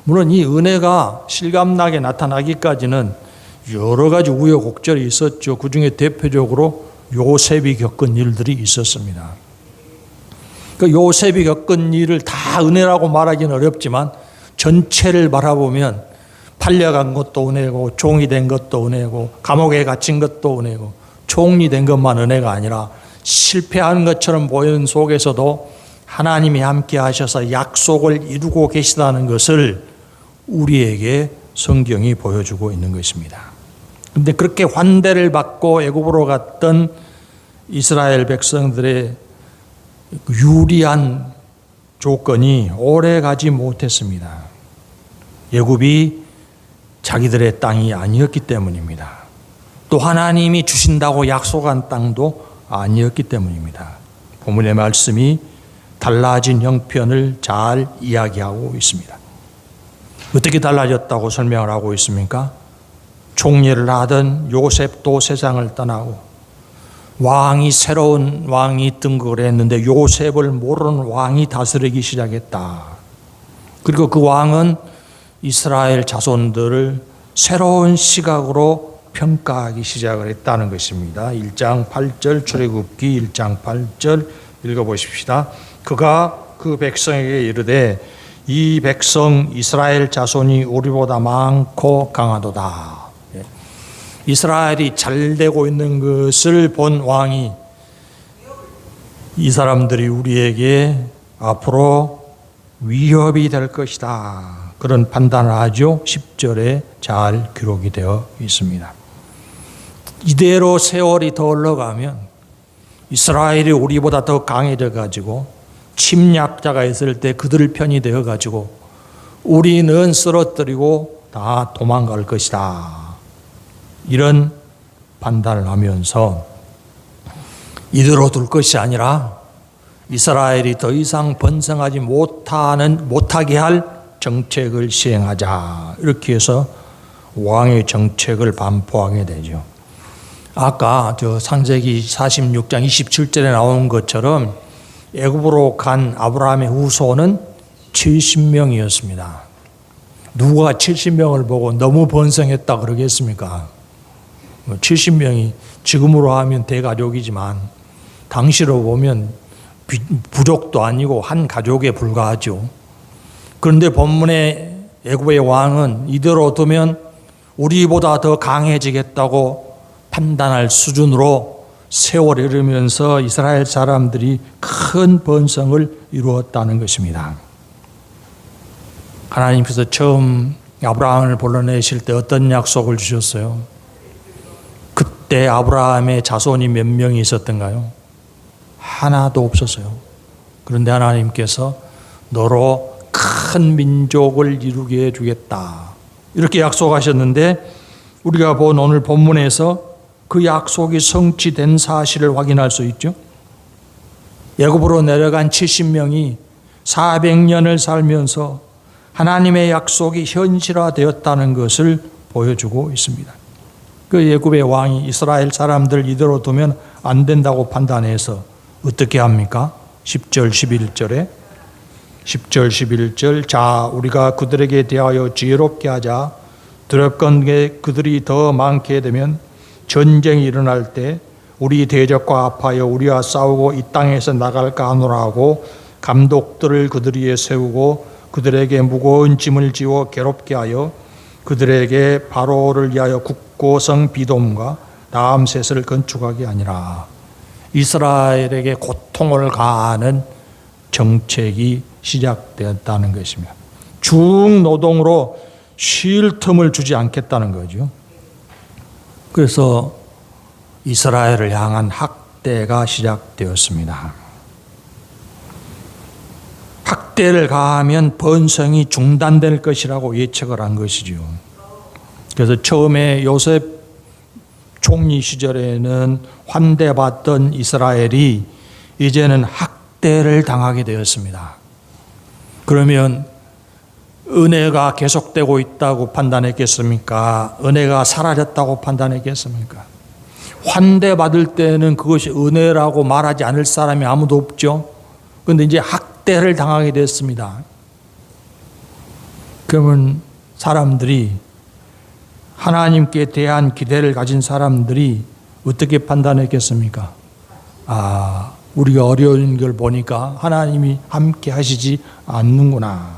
물론 이 은혜가 실감나게 나타나기까지는 여러 가지 우여곡절이 있었죠. 그 중에 대표적으로 요셉이 겪은 일들이 있었습니다. 그 요셉이 겪은 일을 다 은혜라고 말하기는 어렵지만 전체를 바라보면 팔려간 것도 은혜고 종이 된 것도 은혜고 감옥에 갇힌 것도 은혜고 총리 된 것만 은혜가 아니라 실패한 것처럼 보이는 속에서도 하나님이 함께 하셔서 약속을 이루고 계시다는 것을 우리에게 성경이 보여주고 있는 것입니다. 그런데 그렇게 환대를 받고 애굽으로 갔던 이스라엘 백성들의 유리한 조건이 오래 가지 못했습니다. 애굽이 자기들의 땅이 아니었기 때문입니다. 또 하나님이 주신다고 약속한 땅도 아니었기 때문입니다. 본문의 말씀이 달라진 형편을 잘 이야기하고 있습니다. 어떻게 달라졌다고 설명을 하고 있습니까? 총리를 하던 요셉도 세상을 떠나고 새로운 왕이 등극을 했는데 요셉을 모르는 왕이 다스리기 시작했다. 그리고 그 왕은 이스라엘 자손들을 새로운 시각으로 평가하기 시작을 했다는 것입니다. 1장 8절 출애굽기 1장 8절 읽어보십시다. 그가 그 백성에게 이르되 이 백성 이스라엘 자손이 우리보다 많고 강하도다. 이스라엘이 잘 되고 있는 것을 본 왕이 이 사람들이 우리에게 앞으로 위협이 될 것이다. 그런 판단을 하죠. 10절에 잘 기록이 되어 있습니다. 이대로 세월이 더 흘러가면 이스라엘이 우리보다 더 강해져 가지고 침략자가 있을 때 그들 편이 되어 가지고 우리는 쓰러뜨리고 다 도망갈 것이다. 이런 판단을 하면서 이대로 둘 것이 아니라 이스라엘이 더 이상 번성하지 못하게 할 정책을 시행하자. 이렇게 해서 왕의 정책을 반포하게 되죠. 아까 창세기 46장 27절에 나온 것처럼 애굽으로 간 아브라함의 후손은 70명이었습니다. 누가 70명을 보고 너무 번성했다 그러겠습니까? 70명이 지금으로 하면 대가족이지만 당시로 보면 부족도 아니고 한 가족에 불과하죠. 그런데 본문의 애굽의 왕은 이대로 두면 우리보다 더 강해지겠다고 판단할 수준으로 세월이 흐르면서 이스라엘 사람들이 큰 번성을 이루었다는 것입니다. 하나님께서 처음 아브라함을 불러내실 때 어떤 약속을 주셨어요? 그때 아브라함의 자손이 몇 명이 있었던가요? 하나도 없었어요. 그런데 하나님께서 너로 큰 민족을 이루게 해주겠다. 이렇게 약속하셨는데 우리가 본 오늘 본문에서 그 약속이 성취된 사실을 확인할 수 있죠. 애굽으로 내려간 70명이 400년을 살면서 하나님의 약속이 현실화되었다는 것을 보여주고 있습니다. 그 애굽의 왕이 이스라엘 사람들 이대로 두면 안 된다고 판단해서 어떻게 합니까? 10절 11절 자 우리가 그들에게 대하여 지혜롭게 하자. 두렵건게 그들이 더 많게 되면 전쟁이 일어날 때 우리 대적과 합하여 우리와 싸우고 이 땅에서 나갈까 하노라 하고 감독들을 그들 위에 세우고 그들에게 무거운 짐을 지워 괴롭게 하여 그들에게 바로를 위하여 국고성 비돔과 라암셋을 건축하게 하니라. 이스라엘에게 고통을 가하는 정책이 시작되었다는 것입니다. 중노동으로 쉴 틈을 주지 않겠다는 거죠. 그래서 이스라엘을 향한 학대가 시작되었습니다. 학대를 가하면 번성이 중단될 것이라고 예측을 한 것이죠. 그래서 처음에 요셉 총리 시절에는 환대받던 이스라엘이 이제는 학대를 당하게 되었습니다. 그러면 은혜가 계속되고 있다고 판단했겠습니까? 은혜가 사라졌다고 판단했겠습니까? 환대받을 때는 그것이 은혜라고 말하지 않을 사람이 아무도 없죠. 그런데 이제 학대를 당하게 됐습니다. 그러면 사람들이 하나님께 대한 기대를 가진 사람들이 어떻게 판단했겠습니까? 우리가 어려운 걸 보니까 하나님이 함께 하시지 않는구나.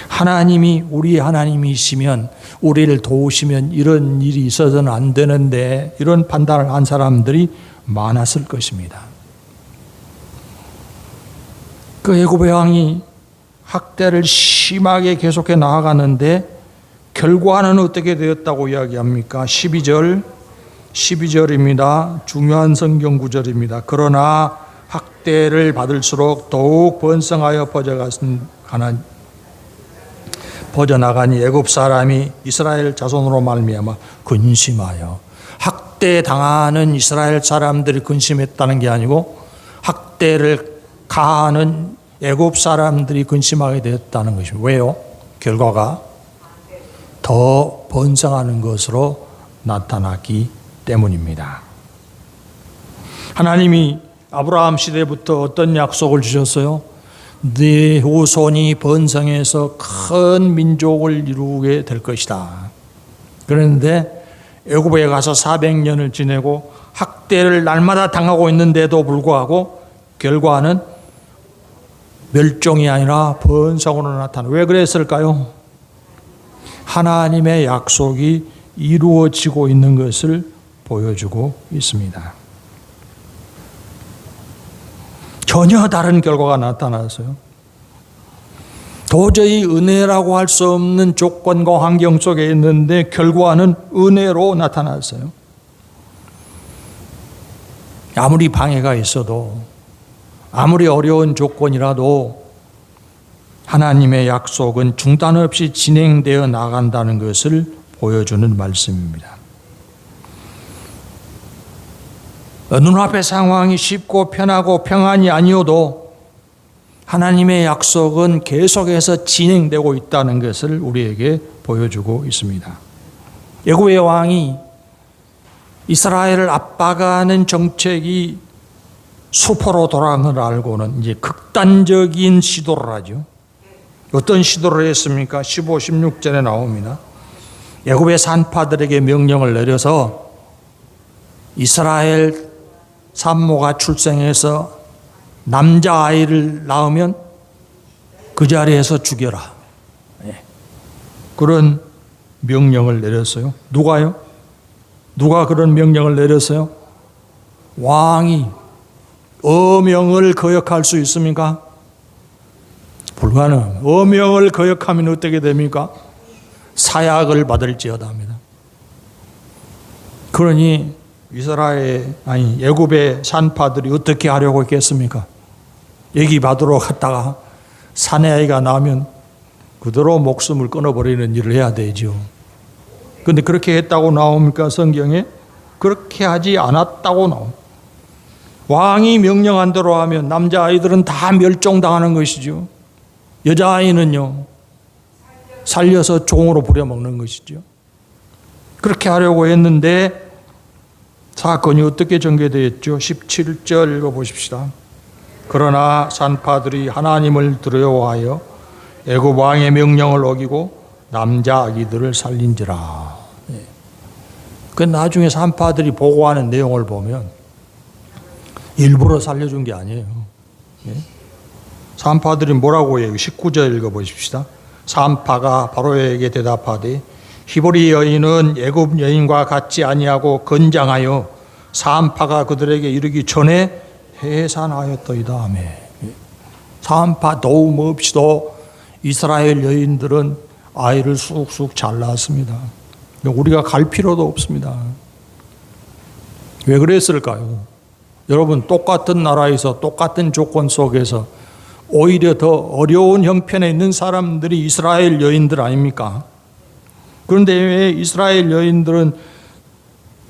하나님이 우리의 하나님이시면 우리를 도우시면 이런 일이 있어서는 안 되는데 이런 판단을 한 사람들이 많았을 것입니다. 그 애굽의 왕이 학대를 심하게 계속해 나아가는데 결과는 어떻게 되었다고 이야기합니까? 12절입니다. 중요한 성경 구절입니다. 그러나 학대를 받을수록 더욱 번성하여 퍼져나가니 애굽 사람이 이스라엘 자손으로 말미암아 근심하여, 학대 당하는 이스라엘 사람들이 근심했다는 게 아니고 학대를 가하는 애굽 사람들이 근심하게 되었다는 것입니다. 왜요? 결과가 더 번성하는 것으로 나타났기 때문입니다. 하나님이 아브라함 시대부터 어떤 약속을 주셨어요? 네 후손이 번성해서 큰 민족을 이루게 될 것이다. 그런데 애굽에 가서 400년을 지내고 학대를 날마다 당하고 있는데도 불구하고 결과는 멸종이 아니라 번성으로 나타나. 왜 그랬을까요? 하나님의 약속이 이루어지고 있는 것을 보여주고 있습니다. 전혀 다른 결과가 나타났어요. 도저히 은혜라고 할 수 없는 조건과 환경 속에 있는데 결과는 은혜로 나타났어요. 아무리 방해가 있어도, 아무리 어려운 조건이라도 하나님의 약속은 중단 없이 진행되어 나간다는 것을 보여주는 말씀입니다. 눈앞의 상황이 쉽고 편하고 평안이 아니어도 하나님의 약속은 계속해서 진행되고 있다는 것을 우리에게 보여주고 있습니다. 애굽의 왕이 이스라엘을 압박하는 정책이 수포로 돌아간 걸 알고는 이제 극단적인 시도를 하죠. 어떤 시도를 했습니까? 15, 16절에 나옵니다. 애굽의 산파들에게 명령을 내려서 이스라엘 산모가 출생해서 남자아이를 낳으면 그 자리에서 죽여라. 그런 명령을 내렸어요. 누가요? 누가 그런 명령을 내렸어요? 왕이. 어명을 거역할 수 있습니까? 불가능. 어명을 거역하면 어떻게 됩니까? 사약을 받을지어다 합니다. 그러니 애굽의 산파들이 어떻게 하려고 했겠습니까? 얘기 받으러 갔다가 사내 아이가 나오면 그대로 목숨을 끊어버리는 일을 해야 되죠. 그런데 그렇게 했다고 나옵니까? 성경에? 그렇게 하지 않았다고 나옵니다. 왕이 명령한 대로 하면 남자아이들은 다 멸종당하는 것이죠. 여자아이는요, 살려서 종으로 부려먹는 것이죠. 그렇게 하려고 했는데 사건이 어떻게 전개되었죠? 17절 읽어보십시다. 그러나 산파들이 하나님을 두려워하여 애굽 왕의 명령을 어기고 남자 아기들을 살린지라. 그 나중에 산파들이 보고하는 내용을 보면 일부러 살려준 게 아니에요. 산파들이 뭐라고 해요? 19절 읽어보십시다. 산파가 바로에게 대답하되 히브리 여인은 애굽 여인과 같지 아니하고 건장하여 산파가 그들에게 이르기 전에 해산하였더이다 하며. 산파 도움 없이도 이스라엘 여인들은 아이를 쑥쑥 잘 낳았습니다. 우리가 갈 필요도 없습니다. 왜 그랬을까요? 여러분, 똑같은 나라에서 똑같은 조건 속에서 오히려 더 어려운 형편에 있는 사람들이 이스라엘 여인들 아닙니까? 그런데 왜 이스라엘 여인들은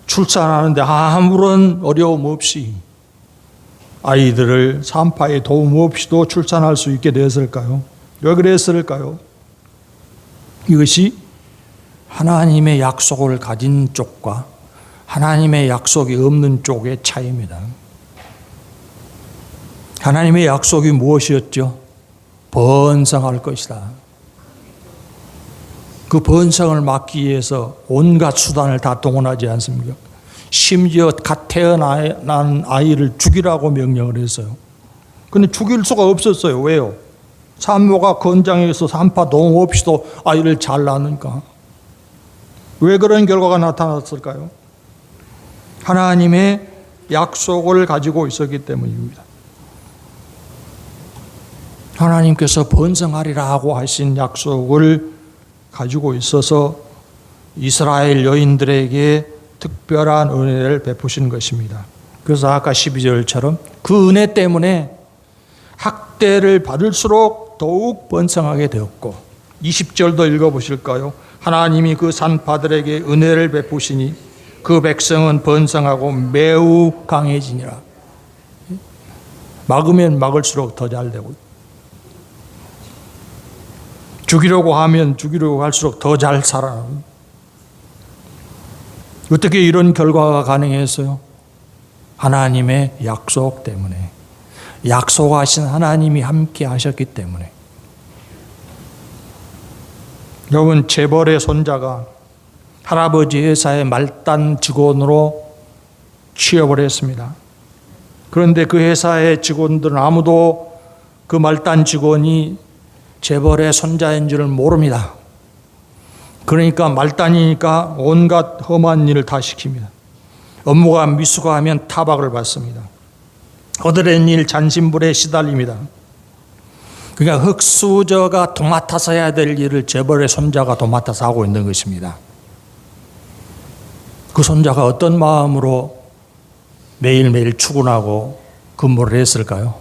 출산하는데 아무런 어려움 없이 아이들을 산파의 도움 없이도 출산할 수 있게 되었을까요? 왜 그랬을까요? 이것이 하나님의 약속을 가진 쪽과 하나님의 약속이 없는 쪽의 차이입니다. 하나님의 약속이 무엇이었죠? 번성할 것이다. 그 번성을 막기 위해서 온갖 수단을 다 동원하지 않습니까? 심지어 갓 태어난 아이를 죽이라고 명령을 했어요. 근데 죽일 수가 없었어요. 왜요? 산모가 건장해서 산파 도움 없이도 아이를 잘 낳으니까. 왜 그런 결과가 나타났을까요? 하나님의 약속을 가지고 있었기 때문입니다. 하나님께서 번성하리라고 하신 약속을 가지고 있어서 이스라엘 여인들에게 특별한 은혜를 베푸신 것입니다. 그래서 아까 12절처럼 그 은혜 때문에 학대를 받을수록 더욱 번성하게 되었고, 20절도 읽어보실까요? 하나님이 그 산파들에게 은혜를 베푸시니 그 백성은 번성하고 매우 강해지니라. 막으면 막을수록 더 잘 되고, 죽이려고 하면 죽이려고 할수록 더 잘 살아나고. 어떻게 이런 결과가 가능했어요? 하나님의 약속 때문에. 약속하신 하나님이 함께 하셨기 때문에. 여러분, 재벌의 손자가 할아버지 회사의 말단 직원으로 취업을 했습니다. 그런데 그 회사의 직원들은 아무도 그 말단 직원이 재벌의 손자인 줄을 모릅니다. 그러니까 말단이니까 온갖 험한 일을 다 시킵니다. 업무가 미숙하면 타박을 받습니다. 거드렛 일 잔심불에 시달립니다. 그러니까 흙수저가 도맡아서 해야 될 일을 재벌의 손자가 도맡아서 하고 있는 것입니다. 그 손자가 어떤 마음으로 매일매일 출근하고 근무를 했을까요?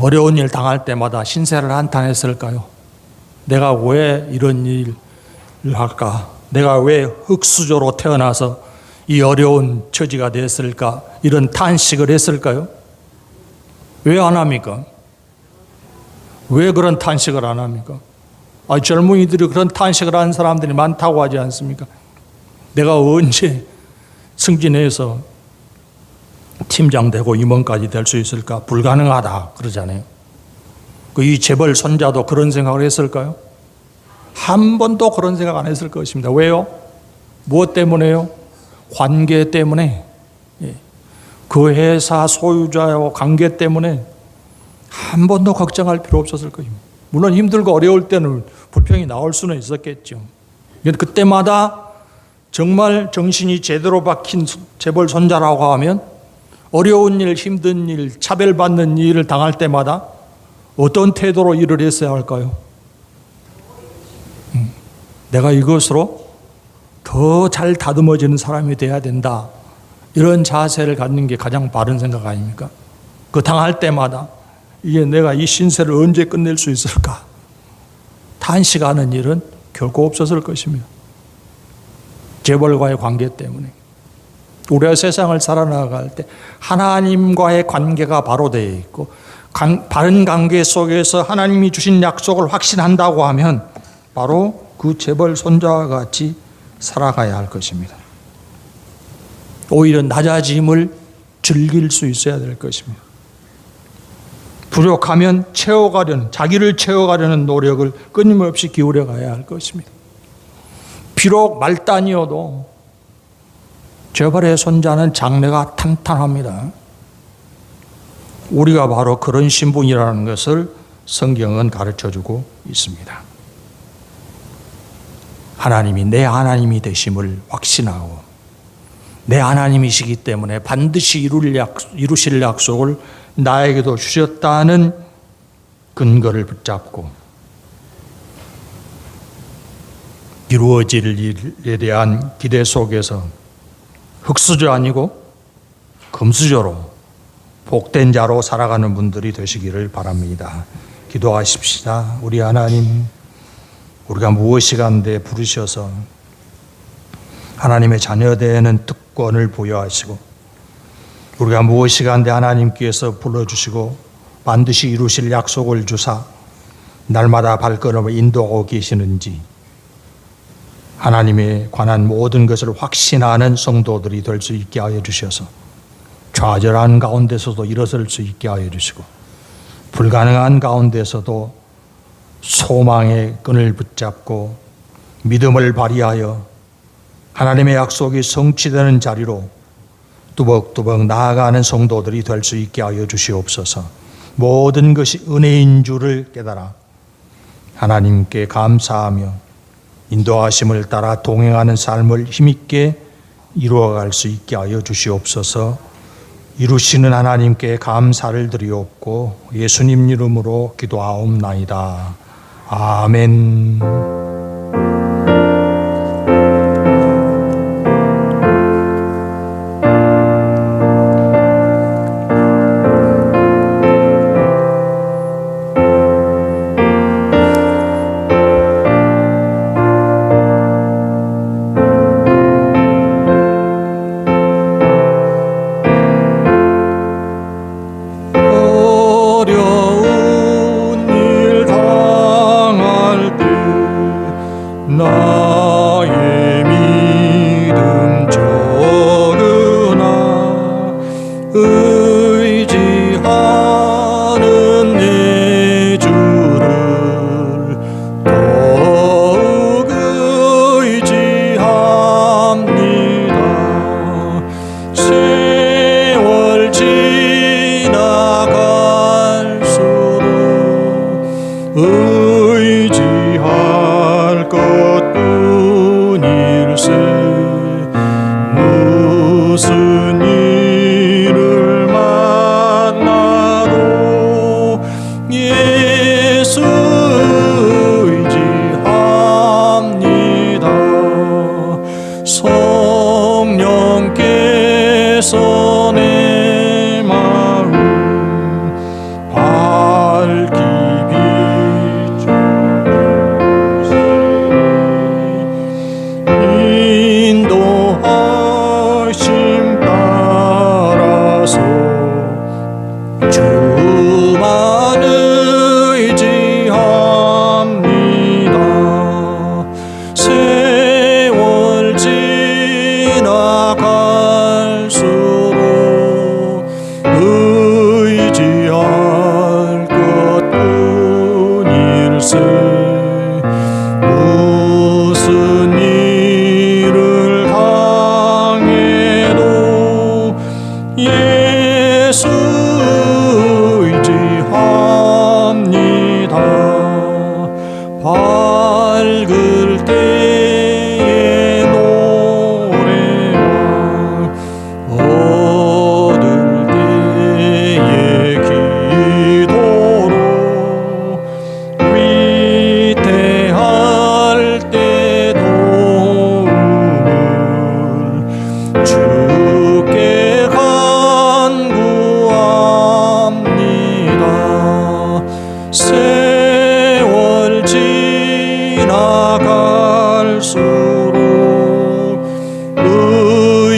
어려운 일 당할 때마다 신세를 한탄했을까요? 내가 왜 이런 일을 할까? 내가 왜 흙수저로 태어나서 이 어려운 처지가 됐을까? 이런 탄식을 했을까요? 왜 안 합니까? 왜 그런 탄식을 안 합니까? 젊은이들이 그런 탄식을 하는 사람들이 많다고 하지 않습니까? 내가 언제 승진해서 팀장 되고 임원까지 될 수 있을까? 불가능하다 그러잖아요. 이 재벌 손자도 그런 생각을 했을까요? 한 번도 그런 생각 안 했을 것입니다. 왜요? 무엇 때문에요? 관계 때문에. 그 회사 소유자와 관계 때문에 한 번도 걱정할 필요 없었을 것입니다. 물론 힘들고 어려울 때는 불평이 나올 수는 있었겠죠. 그때마다 정말 정신이 제대로 박힌 재벌 손자라고 하면 어려운 일, 힘든 일, 차별받는 일을 당할 때마다 어떤 태도로 일을 했어야 할까요? 내가 이것으로 더 잘 다듬어지는 사람이 돼야 된다. 이런 자세를 갖는 게 가장 바른 생각 아닙니까? 그 당할 때마다 이게 내가 이 신세를 언제 끝낼 수 있을까? 탄식하는 일은 결코 없었을 것입니다. 재벌과의 관계 때문에. 우리가 세상을 살아나갈 때 하나님과의 관계가 바로 되어 있고 바른 관계 속에서 하나님이 주신 약속을 확신한다고 하면 바로 그 재벌 손자와 같이 살아가야 할 것입니다. 오히려 낮아짐을 즐길 수 있어야 될 것입니다. 부족하면 자기를 채워가려는 노력을 끊임없이 기울여 가야 할 것입니다. 비록 말단이어도 재벌의 손자는 장래가 탄탄합니다. 우리가 바로 그런 신분이라는 것을 성경은 가르쳐주고 있습니다. 하나님이 내 하나님이 되심을 확신하고 내 하나님이시기 때문에 반드시 이루실 약속을 나에게도 주셨다는 근거를 붙잡고 이루어질 일에 대한 기대 속에서 흙수저 아니고 금수저로 복된 자로 살아가는 분들이 되시기를 바랍니다. 기도하십시다. 우리 하나님, 우리가 무엇이 간데 부르셔서 하나님의 자녀되는 특권을 부여하시고 우리가 무엇이 간데 하나님께서 불러주시고 반드시 이루실 약속을 주사 날마다 발걸음을 인도하고 계시는지 하나님에 관한 모든 것을 확신하는 성도들이 될 수 있게 하여 주셔서 좌절한 가운데서도 일어설 수 있게 하여 주시고 불가능한 가운데서도 소망의 끈을 붙잡고 믿음을 발휘하여 하나님의 약속이 성취되는 자리로 뚜벅뚜벅 나아가는 성도들이 될 수 있게 하여 주시옵소서. 모든 것이 은혜인 줄을 깨달아 하나님께 감사하며 인도하심을 따라 동행하는 삶을 힘있게 이루어갈 수 있게 하여 주시옵소서. 이루시는 하나님께 감사를 드리옵고 예수님 이름으로 기도하옵나이다. 아멘. 어려운 일 당할 때 나의 믿음 적으나 의지하는 내 주를 더욱 의지합니다. 세월 지나갈수록 의지할 것뿐일세. 무슨 일을 만나도 예수 의지합니다. 성령께서 내 마음 밝히 인도하심 따라서 주만 의지합니다. 세월 지나갈수록 의지할 것뿐일세. 무슨 일을 당해도 예수 의지합니다. 밝을 때의 노래와 어두울 때의 기도로 위태할 때 도움을 주께 간구합니다. 세월 지나갈수록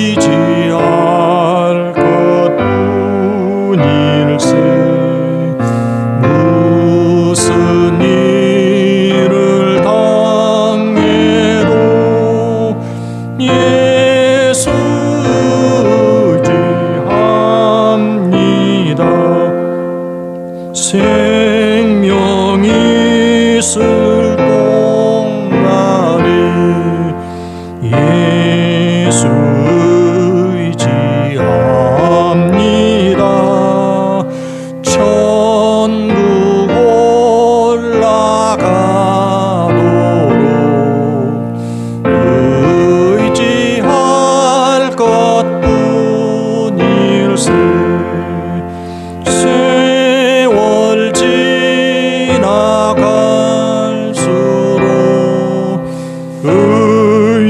의지할 것뿐일세. 무슨 일을 당해도 예수 의지합니다. 생명이 있을 동안에 예수 의지합니다. 천국 올라가도록 의지할 것뿐일세. 세월 지나갈수록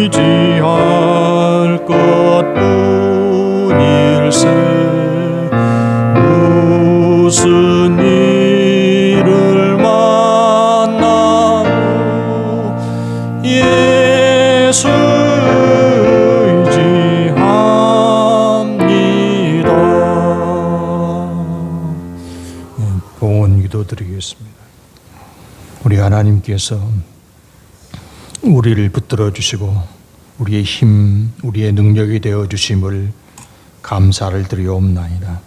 의지할 것뿐일세. 무슨 일을 만나도 예수 의지합니다. 봉헌 기도드리겠습니다. 우리 하나님께서 우리를 붙들어 주시고 우리의 힘, 우리의 능력이 되어 주심을 감사를 드리옵나이다.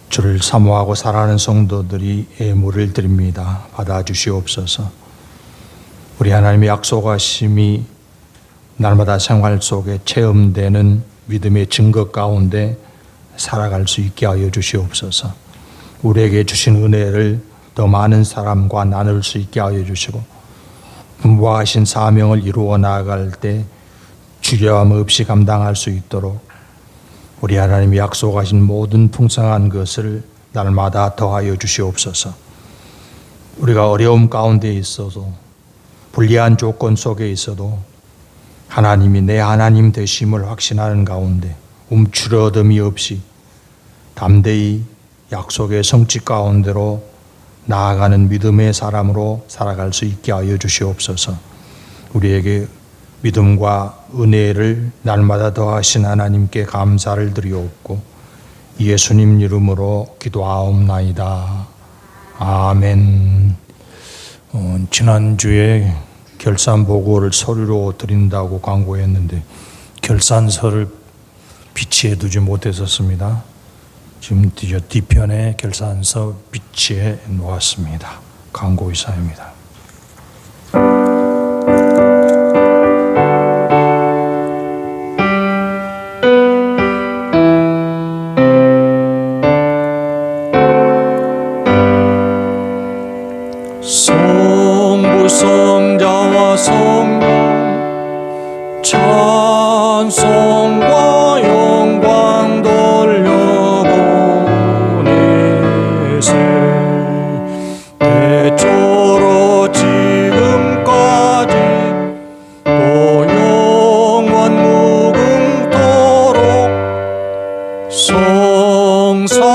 주를 사모하고 사랑하는 성도들이 예물을 드립니다. 받아 주시옵소서. 우리 하나님의 약속하심이 날마다 생활 속에 체험되는 믿음의 증거 가운데 살아갈 수 있게 하여 주시옵소서. 우리에게 주신 은혜를 더 많은 사람과 나눌 수 있게 하여 주시고 분부하신 사명을 이루어 나아갈 때 주저함 없이 감당할 수 있도록 우리 하나님이 약속하신 모든 풍성한 것을 날마다 더하여 주시옵소서. 우리가 어려움 가운데 있어도 불리한 조건 속에 있어도 하나님이 내 하나님 되심을 확신하는 가운데 움츠러듦이 없이 담대히 약속의 성취 가운데로 나아가는 믿음의 사람으로 살아갈 수 있게 하여 주시옵소서. 우리에게 믿음과 은혜를 날마다 더하신 하나님께 감사를 드리옵고 예수님 이름으로 기도하옵나이다. 아멘. 지난주에 결산 보고를 서류로 드린다고 광고했는데 결산서를 비치해 두지 못했었습니다. 지금 뒤편에 결산서 비치해 놓았습니다. 광고이사입니다. 성부 성자와 성령 찬송과 영광 돌려보내세 대초로 지금까지 또 영원 무궁토록 성삼위께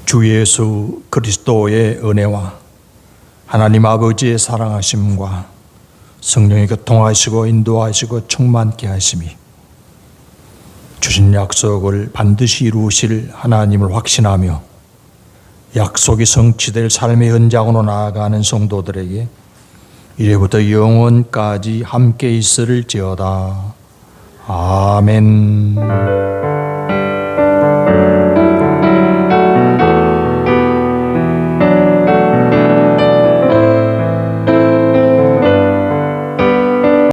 주 예수 그리스도의 은혜와 하나님 아버지의 사랑하심과 성령의 교통하시고 인도하시고 충만케 하심이 주신 약속을 반드시 이루실 하나님을 확신하며 약속이 성취될 삶의 현장으로 나아가는 성도들에게 이래부터 영원까지 함께 있을지어다. 아멘.